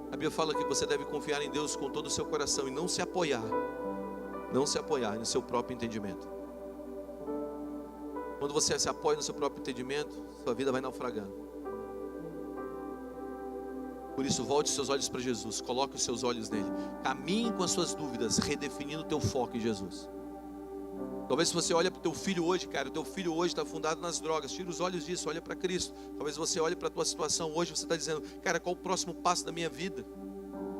A Bíblia fala que você deve confiar em Deus com todo o seu coração e não se apoiar no seu próprio entendimento. Quando você se apoia no seu próprio entendimento, sua vida vai naufragando. Por isso, volte seus olhos para Jesus, coloque os seus olhos nele, caminhe com as suas dúvidas, redefinindo o teu foco em Jesus. Talvez se você olha para o teu filho hoje, cara, o teu filho hoje está afundado nas drogas, tira os olhos disso, olha para Cristo. Talvez você olhe para a tua situação hoje, você está dizendo: cara, qual o próximo passo da minha vida?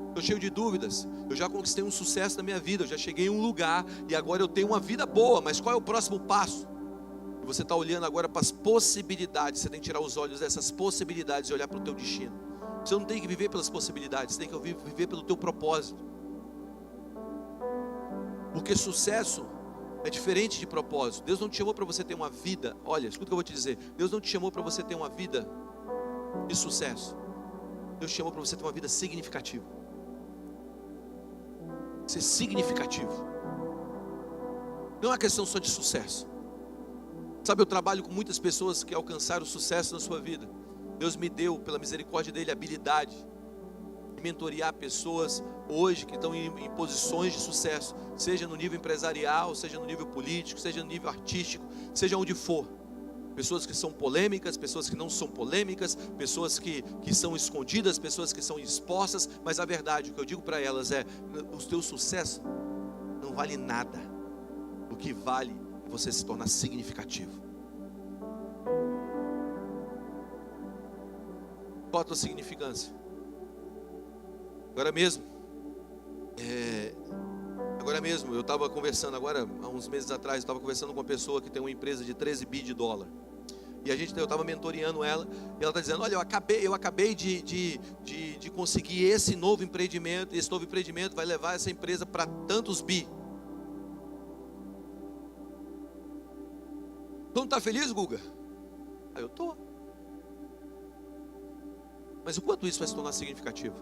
Estou cheio de dúvidas, eu já conquistei um sucesso na minha vida, eu já cheguei em um lugar e agora eu tenho uma vida boa, mas qual é o próximo passo? E você está olhando agora para as possibilidades. Você tem que tirar os olhos dessas possibilidades e olhar para o teu destino. Você não tem que viver pelas possibilidades, você tem que viver pelo teu propósito. Porque sucesso é diferente de propósito. Deus não te chamou para você ter uma vida, olha, escuta o que eu vou te dizer. Deus não te chamou para você ter uma vida de sucesso. Deus te chamou para você ter uma vida significativa. Ser significativo. Não é uma questão só de sucesso. Sabe, eu trabalho com muitas pessoas que alcançaram sucesso na sua vida. Deus me deu, pela misericórdia dele, a habilidade de mentorear pessoas hoje que estão em posições de sucesso, seja no nível empresarial, seja no nível político, seja no nível artístico, seja onde for. pessoas que são polêmicas, pessoas que não são polêmicas, pessoas que são escondidas, pessoas que são expostas, mas a verdade, o que eu digo para elas é: o teu sucesso não vale nada, o que vale é você se tornar significativo. Qual a tua significância? Agora mesmo, eu estava conversando agora, há uns meses atrás, eu estava conversando com uma pessoa que tem uma empresa de 13 bi de dólar. E eu estava mentoreando ela, e ela está dizendo: olha, eu acabei de conseguir esse novo empreendimento, e esse novo empreendimento vai levar essa empresa para tantos bi. Tu não está feliz, Guga? Aí eu estou. Mas o quanto isso vai se tornar significativo?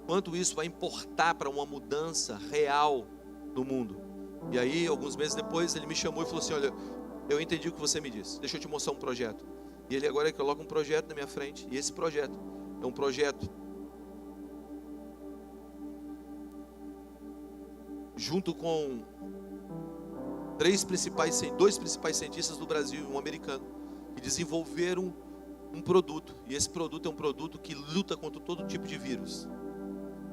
Quanto isso vai importar para uma mudança real no mundo? E aí, alguns meses depois, ele me chamou e falou assim: olha, eu entendi o que você me disse, deixa eu te mostrar um projeto. E ele agora coloca um projeto na minha frente, e esse projeto é um projeto junto com dois principais cientistas do Brasil e um americano, que desenvolveram um produto, e esse produto é um produto que luta contra todo tipo de vírus.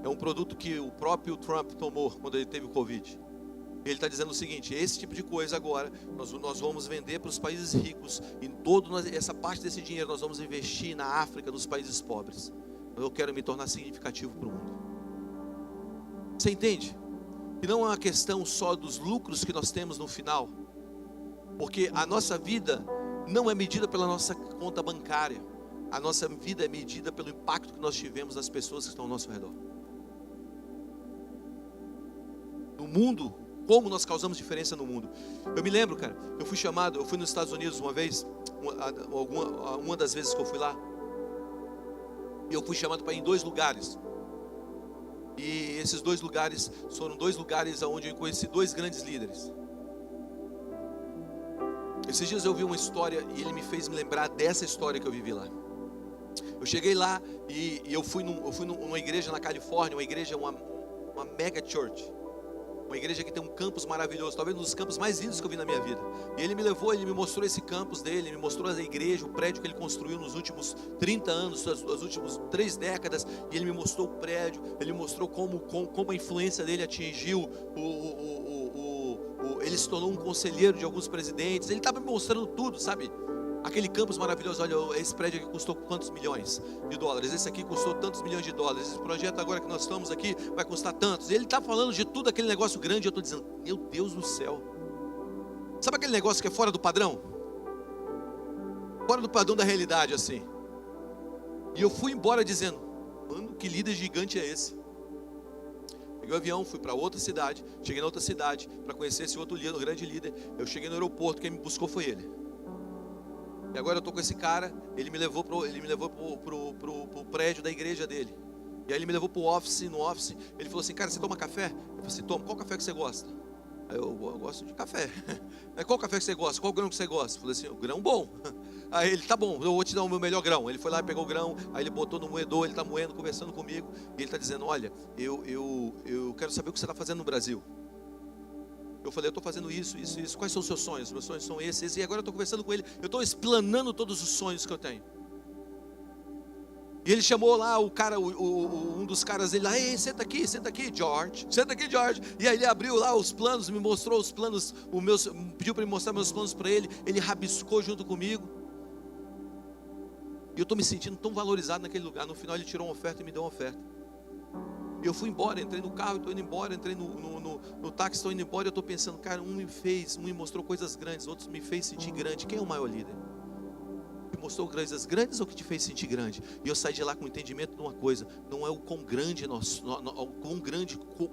É um produto que o próprio Trump tomou quando ele teve o Covid. Ele está dizendo o seguinte: esse tipo de coisa agora nós vamos vender para os países ricos, e essa parte desse dinheiro nós vamos investir na África, nos países pobres. Eu quero me tornar significativo para o mundo. Você entende? E não é uma questão só dos lucros que nós temos no final, porque a nossa vida não é medida pela nossa conta bancária. A nossa vida é medida pelo impacto que nós tivemos nas pessoas que estão ao nosso redor. No mundo, como nós causamos diferença no mundo. Eu me lembro, cara, eu fui nos Estados Unidos uma vez, uma das vezes que eu fui lá, e eu fui chamado para ir em 2 lugares. E esses 2 lugares foram 2 lugares onde eu conheci 2 grandes líderes. Esses dias eu vi uma história e ele me fez me lembrar dessa história que eu vivi lá. Eu cheguei lá e eu fui numa igreja na Califórnia, uma mega church. Uma igreja que tem um campus maravilhoso, talvez um dos campos mais lindos que eu vi na minha vida. E ele me levou, ele me mostrou esse campus dele, ele me mostrou a igreja, o prédio que ele construiu nos últimos 30 anos, nas últimas 3 décadas. E ele me mostrou o prédio, ele mostrou como a influência dele atingiu ele se tornou um conselheiro de alguns presidentes. Ele estava me mostrando tudo, sabe? Aquele campus maravilhoso. Olha, esse prédio aqui custou quantos milhões de dólares? Esse aqui custou tantos milhões de dólares. Esse projeto agora que nós estamos aqui vai custar tantos. E ele está falando de tudo, aquele negócio grande. Eu estou dizendo: meu Deus do céu. Sabe aquele negócio que é fora do padrão? Fora do padrão da realidade, assim. E eu fui embora dizendo: mano, que líder gigante é esse? Peguei o avião, fui para outra cidade. Cheguei na outra cidade para conhecer esse outro líder, grande líder. Eu cheguei no aeroporto, quem me buscou foi ele. E agora eu estou com esse cara. Ele me levou pro prédio da igreja dele. E aí ele me levou pro office. No office ele falou assim: cara, você toma café? Eu falei assim: toma. Qual café que você gosta? Aí eu gosto de café. Aí, qual café que você gosta? Qual grão que você gosta? Eu falei assim: o grão bom. Aí ele: tá bom, eu vou te dar o meu melhor grão. Ele foi lá e pegou o grão. Aí ele botou no moedor, ele está moendo, conversando comigo. E ele está dizendo: olha, eu quero saber o que você está fazendo no Brasil. Eu falei: eu estou fazendo isso. Quais são os seus sonhos? Meus sonhos são esses. E agora eu estou conversando com ele. Eu estou explanando todos os sonhos que eu tenho. E ele chamou lá o cara, um dos caras dele lá: ei, senta aqui, George. Senta aqui, George. E aí ele abriu lá os planos, me mostrou os planos, pediu para me mostrar meus planos para ele. Ele rabiscou junto comigo. E eu estou me sentindo tão valorizado naquele lugar. No final ele tirou uma oferta e me deu uma oferta. E eu fui embora, entrei no carro, estou indo embora, entrei no táxi, estou indo embora. E eu estou pensando: cara, um me mostrou coisas grandes, outros me fez sentir grande. Quem é o maior líder? Que mostrou coisas grandes ou que te fez sentir grande? E eu saí de lá com o entendimento de uma coisa: não é o quão grande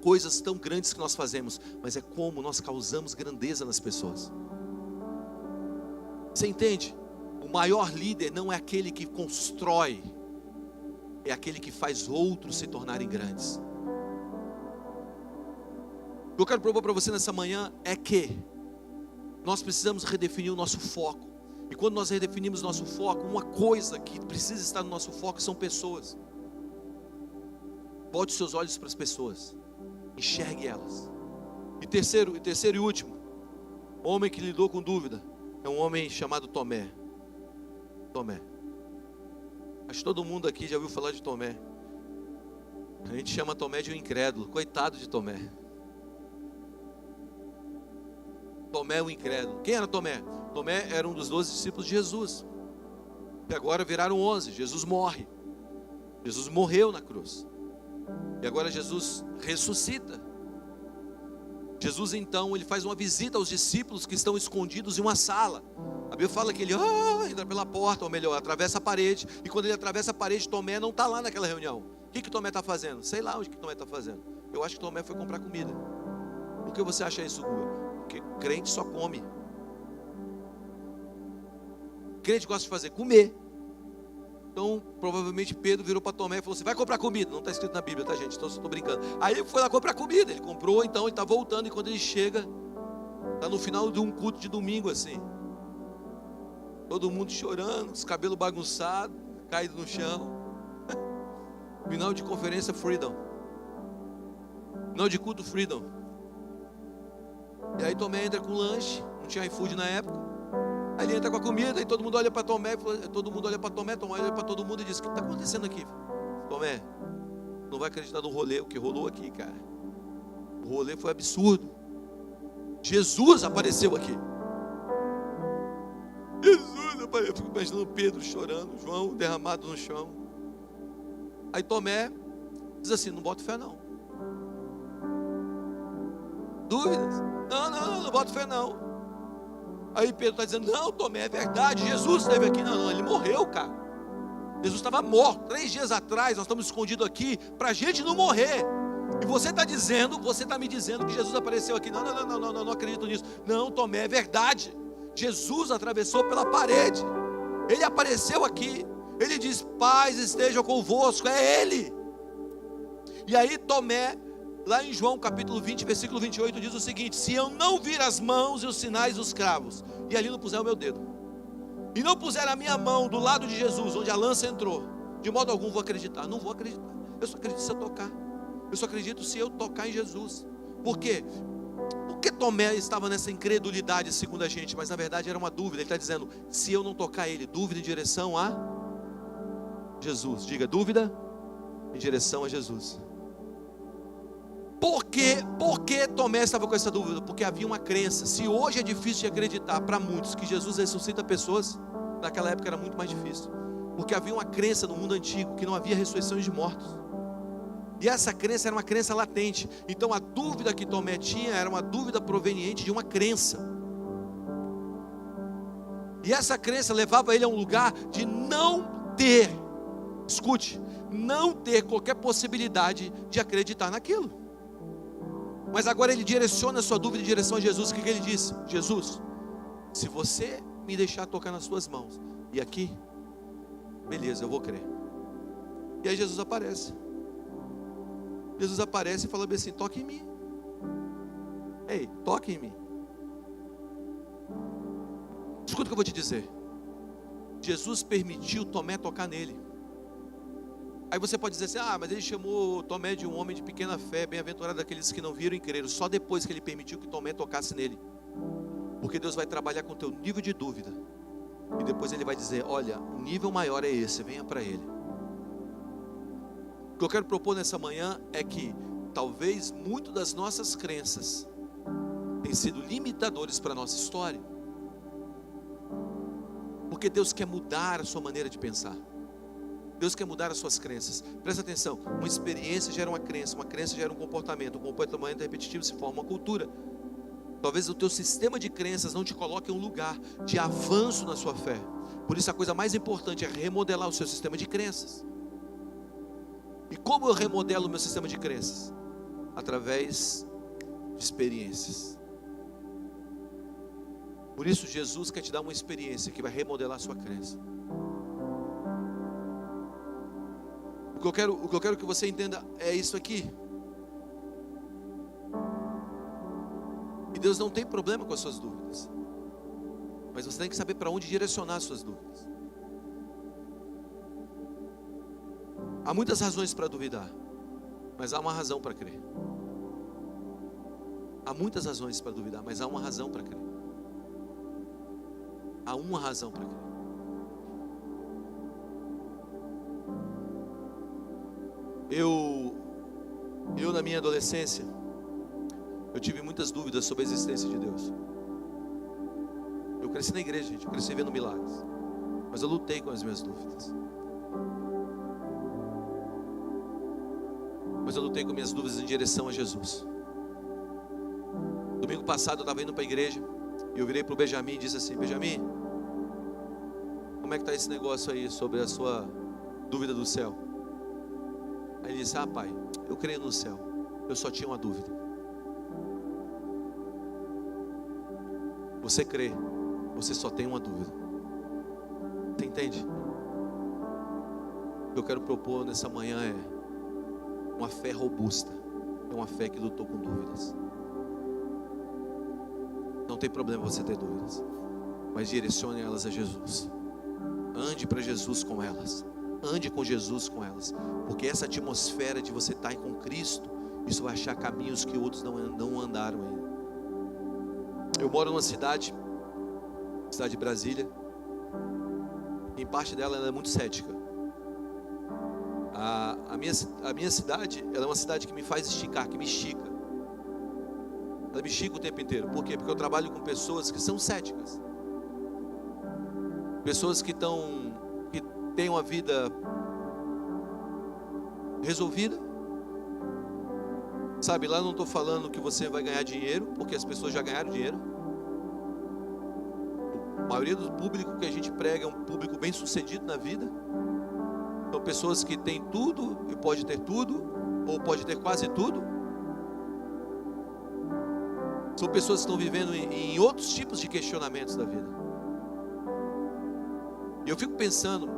coisas tão grandes que nós fazemos, mas é como nós causamos grandeza nas pessoas. Você entende? O maior líder não é aquele que constrói, é aquele que faz outros se tornarem grandes. O que eu quero propor para você nessa manhã é que nós precisamos redefinir o nosso foco. E quando nós redefinimos nosso foco, uma coisa que precisa estar no nosso foco são pessoas. Volte seus olhos para as pessoas, enxergue elas. E terceiro e último, homem que lidou com dúvida. é um homem chamado Tomé. Tomé. Acho que todo mundo aqui já ouviu falar de Tomé. A gente chama Tomé de um incrédulo. Coitado de Tomé. Tomé é um incrédulo. Quem era Tomé? Tomé era um dos 12 discípulos de Jesus. E agora viraram 11. Jesus morre. Jesus morreu na cruz. E agora Jesus ressuscita. Jesus então, ele faz uma visita aos discípulos que estão escondidos em uma sala. A Bíblia fala que ele entra pela porta, ou melhor, atravessa a parede. E quando ele atravessa a parede, Tomé não está lá naquela reunião. O que Tomé está fazendo? Sei lá o que Tomé está fazendo. Eu acho que Tomé foi comprar comida. Por que você acha isso, Gua? Porque crente só come. Crente gosta de fazer comer. Então, provavelmente Pedro virou para Tomé e falou assim: vai comprar comida. Não está escrito na Bíblia, tá, gente? Então, estou brincando. Aí ele foi lá comprar comida. Ele comprou, então ele está voltando. E quando ele chega, está no final de um culto de domingo assim. Todo mundo chorando, os cabelos bagunçados, caído no chão. Final de conferência Freedom. Final de culto Freedom. E aí Tomé entra com lanche. Não tinha iFood na época. Aí ele entra com a comida e todo mundo olha para Tomé. Todo mundo olha para Tomé, Tomé olha para todo mundo e diz: o que está acontecendo aqui? Tomé, não vai acreditar no rolê, o que rolou aqui, cara. O rolê foi absurdo. Jesus apareceu aqui. Jesus apareceu. Eu fico imaginando Pedro chorando, João derramado no chão. Aí Tomé diz assim: não boto fé não. Dúvidas? Não boto fé não. Aí Pedro está dizendo: não, Tomé, é verdade, Jesus esteve aqui. Não, ele morreu, cara. Jesus estava morto. 3 dias atrás, nós estamos escondidos aqui para a gente não morrer. E você está me dizendo que Jesus apareceu aqui. Não acredito nisso. Não, Tomé, é verdade. Jesus atravessou pela parede. Ele apareceu aqui. Ele diz: paz esteja convosco. É Ele. E aí Tomé, lá em João capítulo 20, versículo 28, diz o seguinte: se eu não vir as mãos e os sinais dos cravos, e ali não puser o meu dedo, e não puser a minha mão do lado de Jesus, onde a lança entrou, de modo algum vou acreditar. Não vou acreditar. Eu só acredito se eu tocar. Eu só acredito se eu tocar em Jesus. Por quê? Porque Tomé estava nessa incredulidade, segundo a gente, mas na verdade era uma dúvida. Ele está dizendo: se eu não tocar ele, dúvida em direção a Jesus. Diga: dúvida em direção a Jesus. Por que Tomé estava com essa dúvida? Porque havia uma crença. Se hoje é difícil de acreditar para muitos que Jesus ressuscita pessoas, naquela época era muito mais difícil. Porque havia uma crença no mundo antigo que não havia ressurreições de mortos. E essa crença era uma crença latente. Então a dúvida que Tomé tinha era uma dúvida proveniente de uma crença. E essa crença levava ele a um lugar de não ter, escute, não ter qualquer possibilidade de acreditar naquilo. Mas agora ele direciona a sua dúvida em direção a Jesus. O que ele disse? Jesus, se você me deixar tocar nas suas mãos, e aqui, beleza, eu vou crer. E aí Jesus aparece. Jesus aparece e fala bem assim: toque em mim. Ei, toque em mim. Escuta o que eu vou te dizer. Jesus permitiu Tomé tocar nele. Aí você pode dizer assim: ah, mas ele chamou Tomé de um homem de pequena fé, bem-aventurado aqueles que não viram e creram. Só depois que ele permitiu que Tomé tocasse nele. Porque Deus vai trabalhar com o teu nível de dúvida. E depois ele vai dizer: olha, o nível maior é esse, venha para ele. O que eu quero propor nessa manhã é que talvez muito das nossas crenças tenham sido limitadores para a nossa história. Porque Deus quer mudar a sua maneira de pensar. Deus quer mudar as suas crenças. Presta atenção, uma experiência gera uma crença gera um comportamento repetitivo se forma uma cultura. Talvez o teu sistema de crenças não te coloque em um lugar de avanço na sua fé. Por isso a coisa mais importante é remodelar o seu sistema de crenças. E como eu remodelo o meu sistema de crenças? Através de experiências. Por isso Jesus quer te dar uma experiência que vai remodelar a sua crença. O que eu quero que você entenda é isso aqui. E Deus não tem problema com as suas dúvidas. Mas você tem que saber para onde direcionar as suas dúvidas. Há muitas razões para duvidar, mas há uma razão para crer. Há muitas razões para duvidar, mas há uma razão para crer. Há uma razão para crer. Eu na minha adolescência, eu tive muitas dúvidas sobre a existência de Deus. Eu cresci na igreja, gente, eu cresci vendo milagres, mas eu lutei com as minhas dúvidas. Mas eu lutei com minhas dúvidas em direção a Jesus. Domingo passado eu estava indo para a igreja e eu virei para o Benjamin e disse assim: Benjamin, como é que está esse negócio aí sobre a sua dúvida do céu? Aí ele disse: ah, pai, eu creio no céu, eu só tinha uma dúvida. Você crê, você só tem uma dúvida. Você entende? O que eu quero propor nessa manhã é uma fé robusta. É uma fé que lutou com dúvidas. Não tem problema você ter dúvidas, mas direcione elas a Jesus. Ande para Jesus com elas. Ande com Jesus com elas, porque essa atmosfera de você estar com Cristo, isso vai achar caminhos que outros não andaram ainda. Eu moro numa cidade de Brasília. Em parte dela ela é muito cética. A minha cidade, ela é uma cidade que me faz esticar, que me estica. Ela me estica o tempo inteiro. Por quê? Porque eu trabalho com pessoas que são céticas. Pessoas que têm uma vida resolvida. Sabe, lá eu não estou falando que você vai ganhar dinheiro, porque as pessoas já ganharam dinheiro. A maioria do público que a gente prega é um público bem sucedido na vida. São pessoas que têm tudo e pode ter tudo, ou pode ter quase tudo. São pessoas que estão vivendo em outros tipos de questionamentos da vida. E eu fico pensando,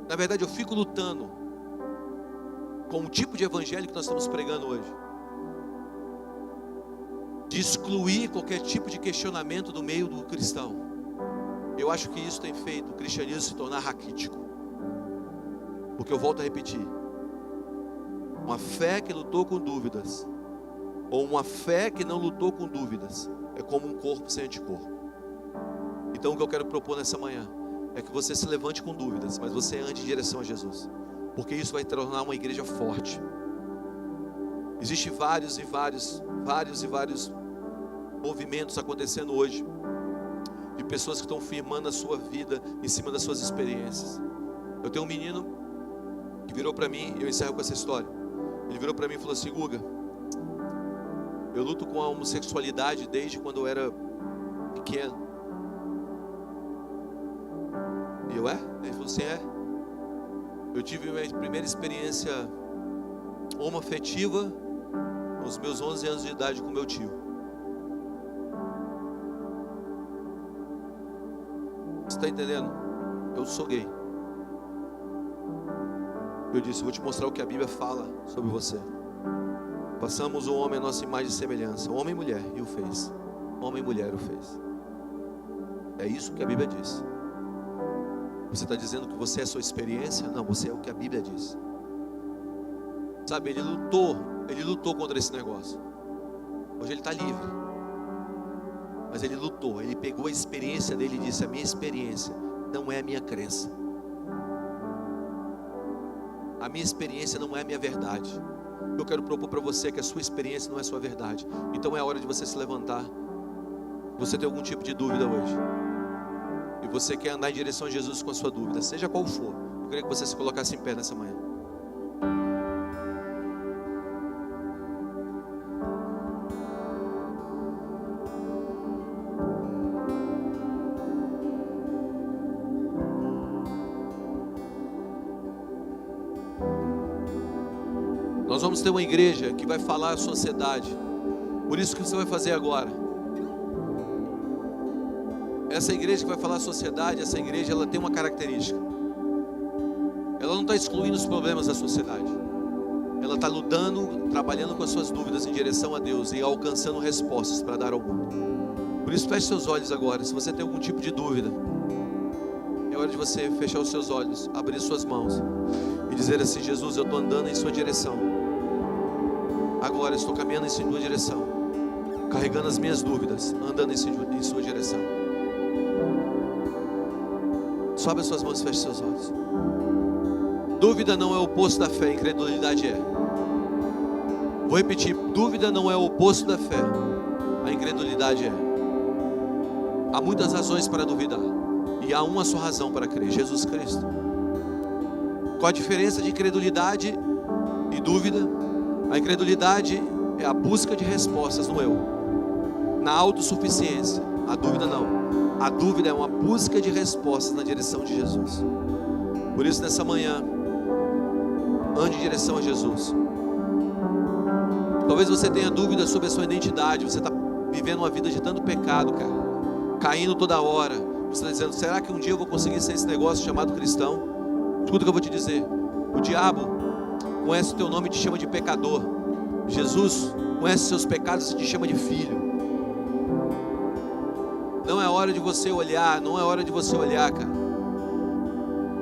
na verdade eu fico lutando com o tipo de evangelho que nós estamos pregando hoje, de excluir qualquer tipo de questionamento do meio do cristão. Eu acho que isso tem feito o cristianismo se tornar raquítico. Porque eu volto a repetir, uma fé que lutou com dúvidas, ou uma fé que não lutou com dúvidas, é como um corpo sem anticorpo. Então o que eu quero propor nessa manhã é que você se levante com dúvidas, mas você ande em direção a Jesus, porque isso vai tornar uma igreja forte. Existem vários movimentos acontecendo hoje, de pessoas que estão firmando a sua vida em cima das suas experiências. Eu tenho um menino que virou para mim, e eu encerro com essa história. Ele virou para mim e falou assim: Guga, eu luto com a homossexualidade desde quando eu era pequeno. E eu, Ele falou assim: eu tive minha primeira experiência homoafetiva aos meus 11 anos de idade com meu tio. Você está entendendo? Eu sou gay. Eu disse: vou te mostrar o que a Bíblia fala sobre você. Passamos o homem a nossa imagem e semelhança, homem e mulher, e o fez. Homem e mulher o fez. É isso que a Bíblia diz. Você está dizendo que você é a sua experiência? Não, você é o que a Bíblia diz. Sabe, ele lutou contra esse negócio. Hoje ele está livre. Mas ele lutou, ele pegou a experiência dele e disse: a minha experiência não é a minha crença. A minha experiência não é a minha verdade. Eu quero propor para você que a sua experiência não é a sua verdade. Então é a hora de você se levantar. Você tem algum tipo de dúvida hoje, e você quer andar em direção a Jesus com a sua dúvida, seja qual for, eu queria que você se colocasse em pé nessa manhã. Nós vamos ter uma igreja que vai falar à sociedade. Por isso que você vai fazer agora. Essa igreja que vai falar à sociedade, essa igreja, ela tem uma característica. Ela não está excluindo os problemas da sociedade. Ela está lutando, trabalhando com as suas dúvidas em direção a Deus e alcançando respostas para dar ao mundo. Por isso, feche seus olhos agora. Se você tem algum tipo de dúvida, é hora de você fechar os seus olhos, abrir suas mãos e dizer assim: Jesus, eu estou andando em sua direção. Agora eu estou caminhando em sua direção. carregando as minhas dúvidas, andando em sua direção. Sobe as suas mãos e feche seus olhos. Dúvida não é o oposto da fé, incredulidade é. Vou repetir, dúvida não é o oposto da fé, a incredulidade é. Há muitas razões para duvidar, e há uma só razão para crer: Jesus Cristo. Qual a diferença de incredulidade e dúvida? A incredulidade é a busca de respostas no eu, na autossuficiência. A dúvida não. A dúvida é uma busca de respostas na direção de Jesus. Por isso, nessa manhã, ande em direção a Jesus. Talvez você tenha dúvidas sobre a sua identidade. Você está vivendo uma vida de tanto pecado, cara, caindo toda hora. Você está dizendo: será que um dia eu vou conseguir ser esse negócio chamado cristão? Escuta o que eu vou te dizer. O diabo conhece o teu nome e te chama de pecador. Jesus conhece seus pecados e te chama de filho. Não é hora de você olhar, cara,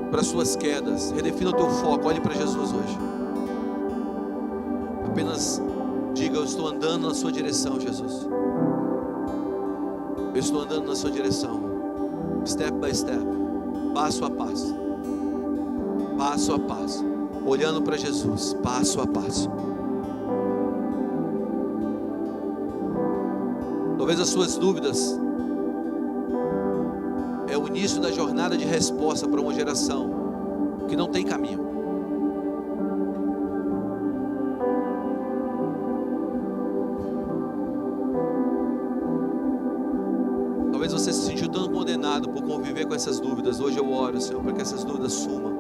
para as suas quedas. Redefina o teu foco, olhe para Jesus hoje. Apenas diga: eu estou andando na sua direção, Jesus. Eu estou andando na sua direção, step by step, passo a passo, olhando para Jesus, passo a passo. Talvez as suas dúvidas é o início da jornada de resposta para uma geração que não tem caminho. Talvez você se sentiu tão condenado por conviver com essas dúvidas. Hoje eu oro, Senhor, para que essas dúvidas sumam,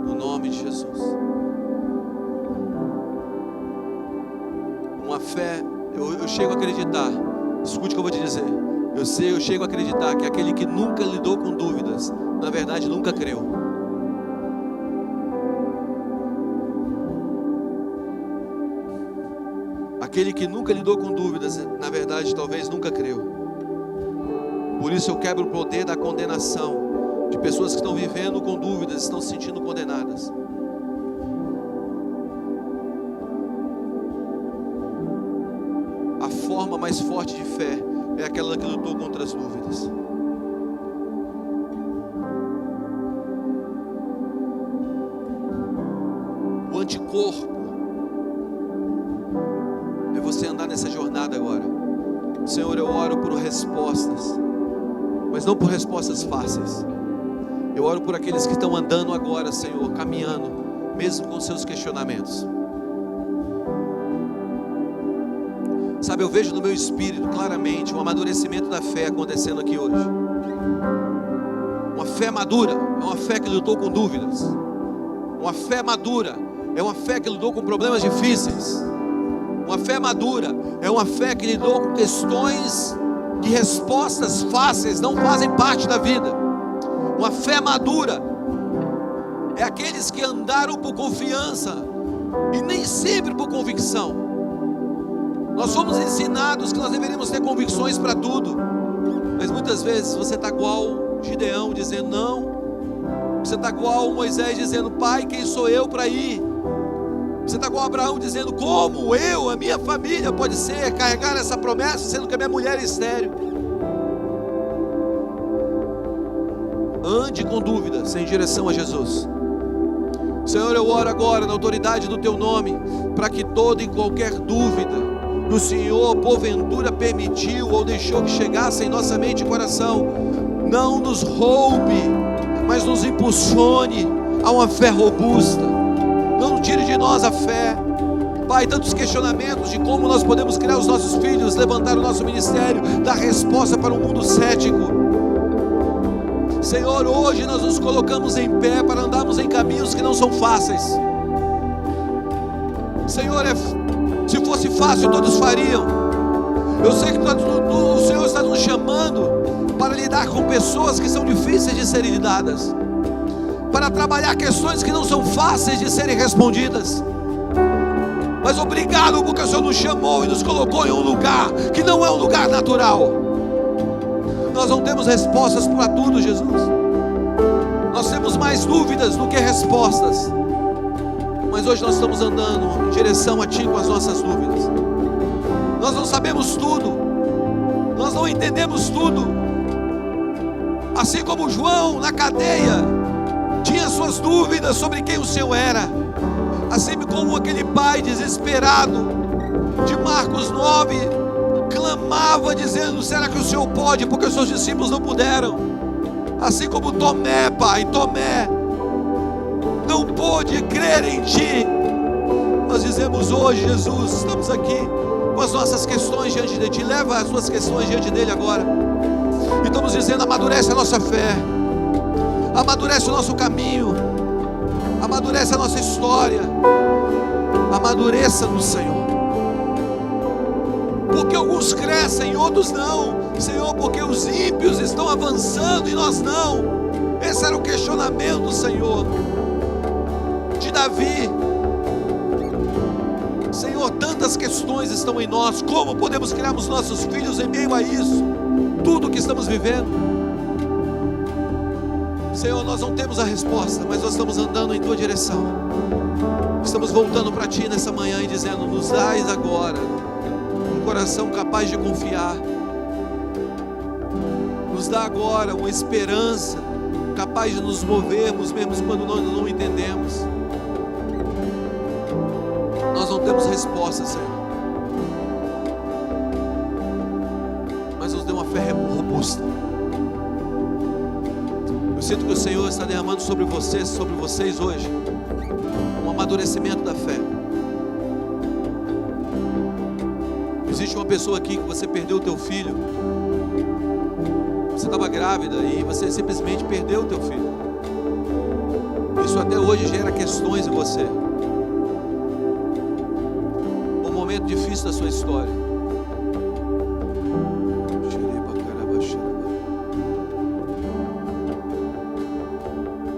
no nome de Jesus. Uma fé, eu chego a acreditar. Escute o que eu vou te dizer. Eu chego a acreditar que aquele que nunca lidou com dúvidas, na verdade nunca creu. Aquele que nunca lidou com dúvidas, na verdade talvez nunca creu. Por isso eu quebro o poder da condenação de pessoas que estão vivendo com dúvidas, estão se sentindo condenadas. A forma mais forte de fé é aquela que lutou contra as dúvidas. O anticorpo é você andar nessa jornada agora. Senhor, eu oro por respostas, mas não por respostas fáceis. Eu oro por aqueles que estão andando agora, Senhor, caminhando, mesmo com seus questionamentos. Sabe, eu vejo no meu espírito claramente um amadurecimento da fé acontecendo aqui hoje. Uma fé madura é uma fé que lutou com dúvidas. Uma fé madura é uma fé que lidou com problemas difíceis. Uma fé madura é uma fé que lidou com questões que respostas fáceis não fazem parte da vida. Uma fé madura é aqueles que andaram por confiança e nem sempre por convicção. Nós somos ensinados que nós deveríamos ter convicções para tudo, mas muitas vezes você está igual Gideão dizendo não. Você está igual Moisés dizendo: Pai, quem sou eu para ir? Você está igual Abraão dizendo: como eu, a minha família pode ser carregar essa promessa, sendo que a minha mulher é estéril? Ande com dúvidas em direção a Jesus. Senhor, eu oro agora na autoridade do Teu nome, para que toda e qualquer dúvida que o Senhor porventura permitiu ou deixou que chegasse em nossa mente e coração, não nos roube, mas nos impulsione a uma fé robusta. Não tire de nós a fé. Pai, tantos questionamentos de como nós podemos criar os nossos filhos, levantar o nosso ministério, dar resposta para um mundo cético. Senhor, hoje nós nos colocamos em pé para andarmos em caminhos que não são fáceis. Senhor, se fosse fácil todos fariam. Eu sei que o Senhor está nos chamando para lidar com pessoas que são difíceis de serem lidadas, para trabalhar questões que não são fáceis de serem respondidas. Mas obrigado porque o Senhor nos chamou e nos colocou em um lugar que não é um lugar natural. Nós não temos respostas para tudo, Jesus. Nós temos mais dúvidas do que respostas. Mas hoje nós estamos andando em direção a Ti com as nossas dúvidas. Nós não sabemos tudo, nós não entendemos tudo. Assim como João na cadeia tinha suas dúvidas sobre quem o Senhor era, assim como aquele pai desesperado de Marcos 9 clamava dizendo: será que o Senhor pode? Porque os seus discípulos não puderam. Assim como Tomé, Pai, Tomé não pôde crer em Ti. Nós dizemos hoje: Jesus, estamos aqui com as nossas questões diante de Ti. Leva as suas questões diante dEle agora. E estamos dizendo: amadurece a nossa fé, amadurece o nosso caminho, amadurece a nossa história, amadureça no Senhor. Porque alguns crescem, outros não, Senhor, porque os ímpios estão avançando e nós não. Esse era o questionamento, Senhor, de Davi. Senhor, tantas questões estão em nós. Como podemos criar os nossos filhos em meio a isso? Tudo que estamos vivendo, Senhor, nós não temos a resposta, mas nós estamos andando em Tua direção. Estamos voltando para Ti nessa manhã e dizendo: nos dás agora um coração capaz de confiar. Nos dá agora uma esperança capaz de nos movermos mesmo quando nós não entendemos. Nós não temos resposta, Senhor, mas nos dê uma fé robusta. Eu sinto que o Senhor está derramando sobre você, sobre vocês hoje, um amadurecimento da fé. Existe uma pessoa aqui que você perdeu o teu filho. Você estava grávida e você simplesmente perdeu o teu filho. Isso até hoje gera questões em você. Um momento difícil da sua história.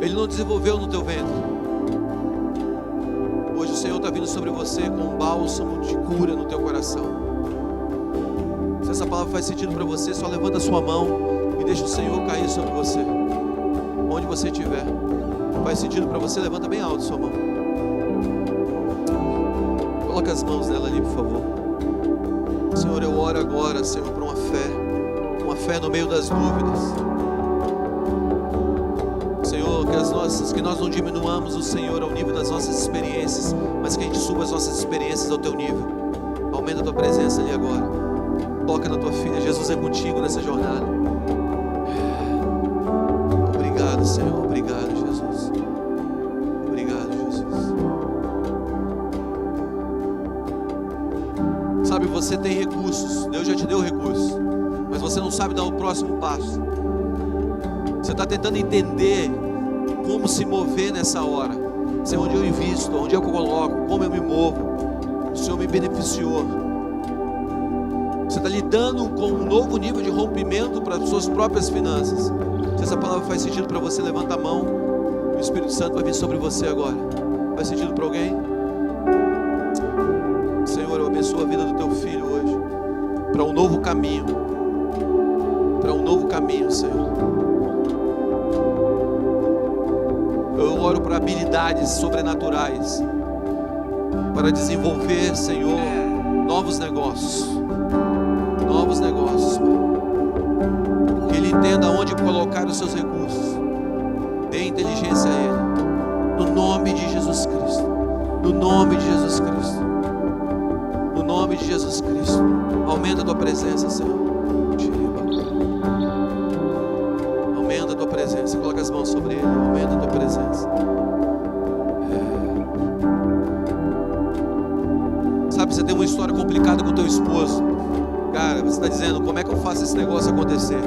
Ele não desenvolveu no teu ventre. Hoje o Senhor está vindo sobre você com um bálsamo de cura no teu coração. Se essa palavra faz sentido para você, só levanta a sua mão e deixa o Senhor cair sobre você, onde você estiver. Faz sentido para você? Levanta bem alto a sua mão. Coloca as mãos nela ali, por favor. Senhor, eu oro agora, Senhor, para uma fé no meio das dúvidas. Senhor, que nós não diminuamos o Senhor ao nível das nossas experiências, mas que a gente suba as nossas experiências ao Teu nível. Aumenta a Tua presença ali agora. Toca na Tua filha. Jesus é contigo nessa jornada. Obrigado, Senhor. Obrigado, Jesus. Obrigado, Jesus. Sabe, você tem recursos. Deus já te deu recursos, mas você não sabe dar o próximo passo. Você está tentando entender como se mover nessa hora. Sei onde eu invisto, onde eu coloco, como eu me movo. O Senhor me beneficiou. Você está lidando com um novo nível de rompimento para as suas próprias finanças. Se essa palavra faz sentido para você, levanta a mão. O Espírito Santo vai vir sobre você agora. Faz sentido para alguém? Senhor, eu abençoo a vida do teu filho hoje, para um novo caminho. Para um novo caminho, Senhor. Eu oro por habilidades sobrenaturais para desenvolver, Senhor, novos negócios. Novos negócios, Pai. Que Ele entenda onde colocar os seus recursos. Dê inteligência a Ele. No nome de Jesus Cristo. No nome de Jesus Cristo. No nome de Jesus Cristo. Aumenta a Tua presença, Senhor. Aumenta a Tua presença. Coloca as mãos sobre Ele. Aumenta a Tua presença. Sabe, você tem uma história complicada com o teu esposo. Cara, você está dizendo: como é que eu faço esse negócio acontecer?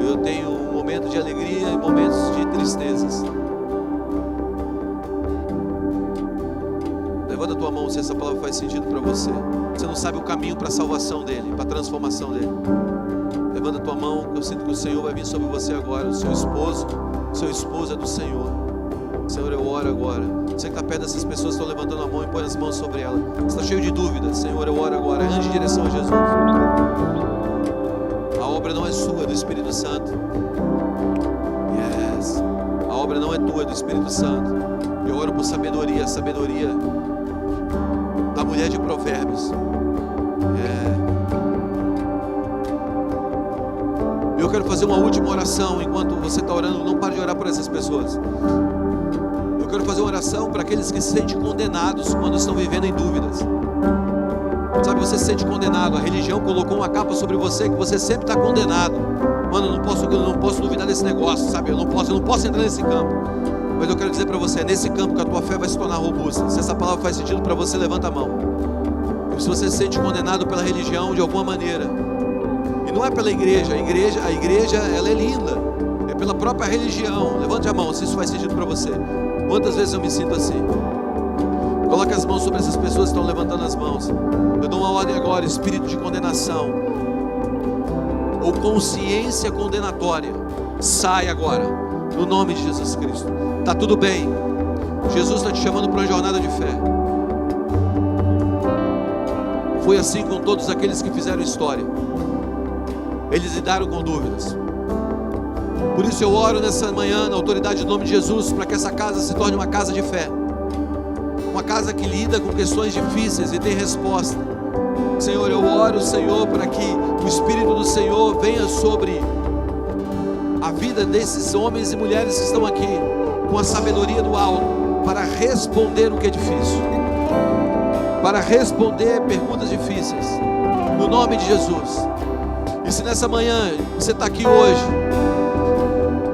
Eu tenho um momento de alegria e momentos de tristezas. Levanta a tua mão se essa palavra faz sentido para você. Você não sabe o caminho para a salvação dele, para a transformação dele. Levanta a tua mão, que eu sinto que o Senhor vai vir sobre você agora. O seu esposo é do Senhor. Senhor, eu oro agora. Você que está perto dessas pessoas, estão levantando a mão e põe as mãos sobre ela. Você está cheio de dúvidas. Senhor, eu oro agora. Ande em direção a Jesus. A obra não é sua, é do Espírito Santo. Yes. A obra não é tua, é do Espírito Santo. Eu oro por sabedoria, sabedoria da mulher de Provérbios. Eu quero fazer uma última oração. Enquanto você está orando, não pare de orar por essas pessoas. Eu quero fazer uma oração para aqueles que se sentem condenados quando estão vivendo em dúvidas. Sabe, você se sente condenado. A religião colocou uma capa sobre você que você sempre está condenado. Mano, eu não posso duvidar desse negócio, sabe? Eu não posso entrar nesse campo. Mas eu quero dizer para você, é nesse campo que a tua fé vai se tornar robusta. Se essa palavra faz sentido para você, levanta a mão. E se você se sente condenado pela religião de alguma maneira, e não é pela igreja, a igreja ela é linda, é pela própria religião. Levante a mão se isso faz sentido para você. Quantas vezes eu me sinto assim? Coloque as mãos sobre essas pessoas que estão levantando as mãos. Eu dou uma ordem agora, espírito de condenação ou consciência condenatória, sai agora, no nome de Jesus Cristo. Está tudo bem, Jesus está te chamando para uma jornada de fé. Foi assim com todos aqueles que fizeram história. Eles lidaram com dúvidas. Por isso eu oro nessa manhã, na autoridade do nome de Jesus, para que essa casa se torne uma casa de fé, uma casa que lida com questões difíceis e tem resposta. Senhor, eu oro, Senhor, para que o Espírito do Senhor venha sobre a vida desses homens e mulheres que estão aqui, com a sabedoria do alto, para responder o que é difícil, para responder perguntas difíceis, no nome de Jesus. E se nessa manhã você está aqui hoje,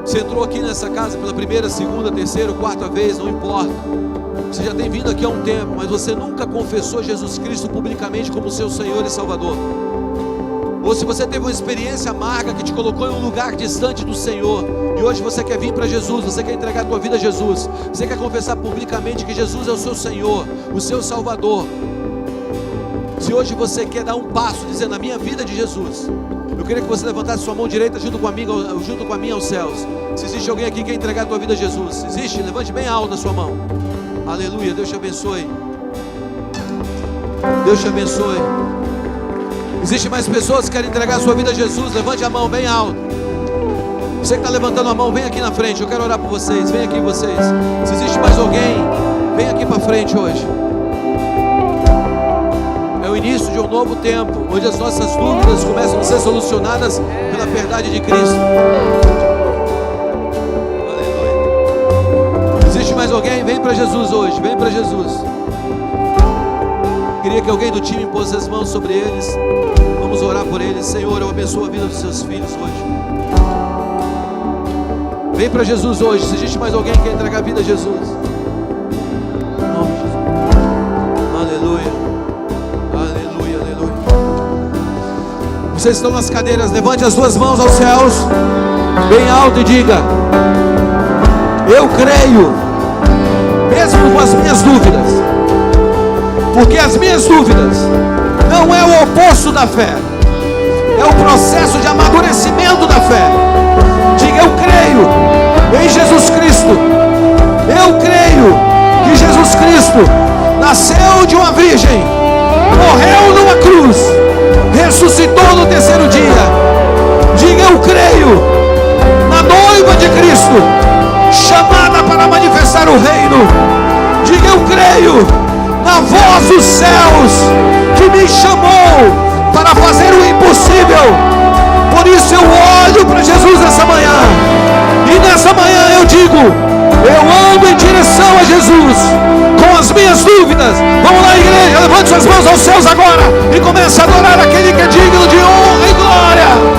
você entrou aqui nessa casa pela primeira, segunda, terceira, quarta vez, não importa, você já tem vindo aqui há um tempo, mas você nunca confessou Jesus Cristo publicamente como seu Senhor e Salvador. Ou se você teve uma experiência amarga que te colocou em um lugar distante do Senhor, e hoje você quer vir para Jesus, você quer entregar a tua vida a Jesus, você quer confessar publicamente que Jesus é o seu Senhor, o seu Salvador. Se hoje você quer dar um passo dizendo a minha vida é de Jesus, eu queria que você levantasse sua mão direita junto com a minha aos céus. Se existe alguém aqui que quer entregar a tua vida a Jesus, se existe, levante bem alto a sua mão. Aleluia, Deus te abençoe. Deus te abençoe. Existe mais pessoas que querem entregar a sua vida a Jesus? Levante a mão bem alto. Você que está levantando a mão, vem aqui na frente. Eu quero orar por vocês, vem aqui vocês. Se existe mais alguém, vem aqui para frente hoje. É o início de um novo tempo, onde as nossas dúvidas começam a ser solucionadas pela verdade de Cristo. Mais alguém? Vem para Jesus hoje, vem para Jesus. Queria que alguém do time impôsse as mãos sobre eles. Vamos orar por eles. Senhor, eu abençoo a vida dos seus filhos hoje. Vem para Jesus hoje. Se existe mais alguém que quer entregar a vida a Jesus, em nome de Jesus. Aleluia, aleluia, aleluia. Vocês estão nas cadeiras, levante as duas mãos aos céus bem alto e diga: eu creio, mesmo com as minhas dúvidas, porque as minhas dúvidas não é o oposto da fé, é o processo de amadurecimento da fé. Diga: eu creio em Jesus Cristo, eu creio que Jesus Cristo nasceu de uma virgem, morreu numa cruz, ressuscitou no terceiro dia. Diga: eu creio na noiva de Cristo, chamada para manifestar o reino. Diga: eu creio na voz dos céus que me chamou para fazer o impossível. Por isso eu olho para Jesus nessa manhã, e nessa manhã eu digo: eu ando em direção a Jesus com as minhas dúvidas. Vamos lá, igreja, levante suas mãos aos céus agora e comece a adorar aquele que é digno de honra e glória.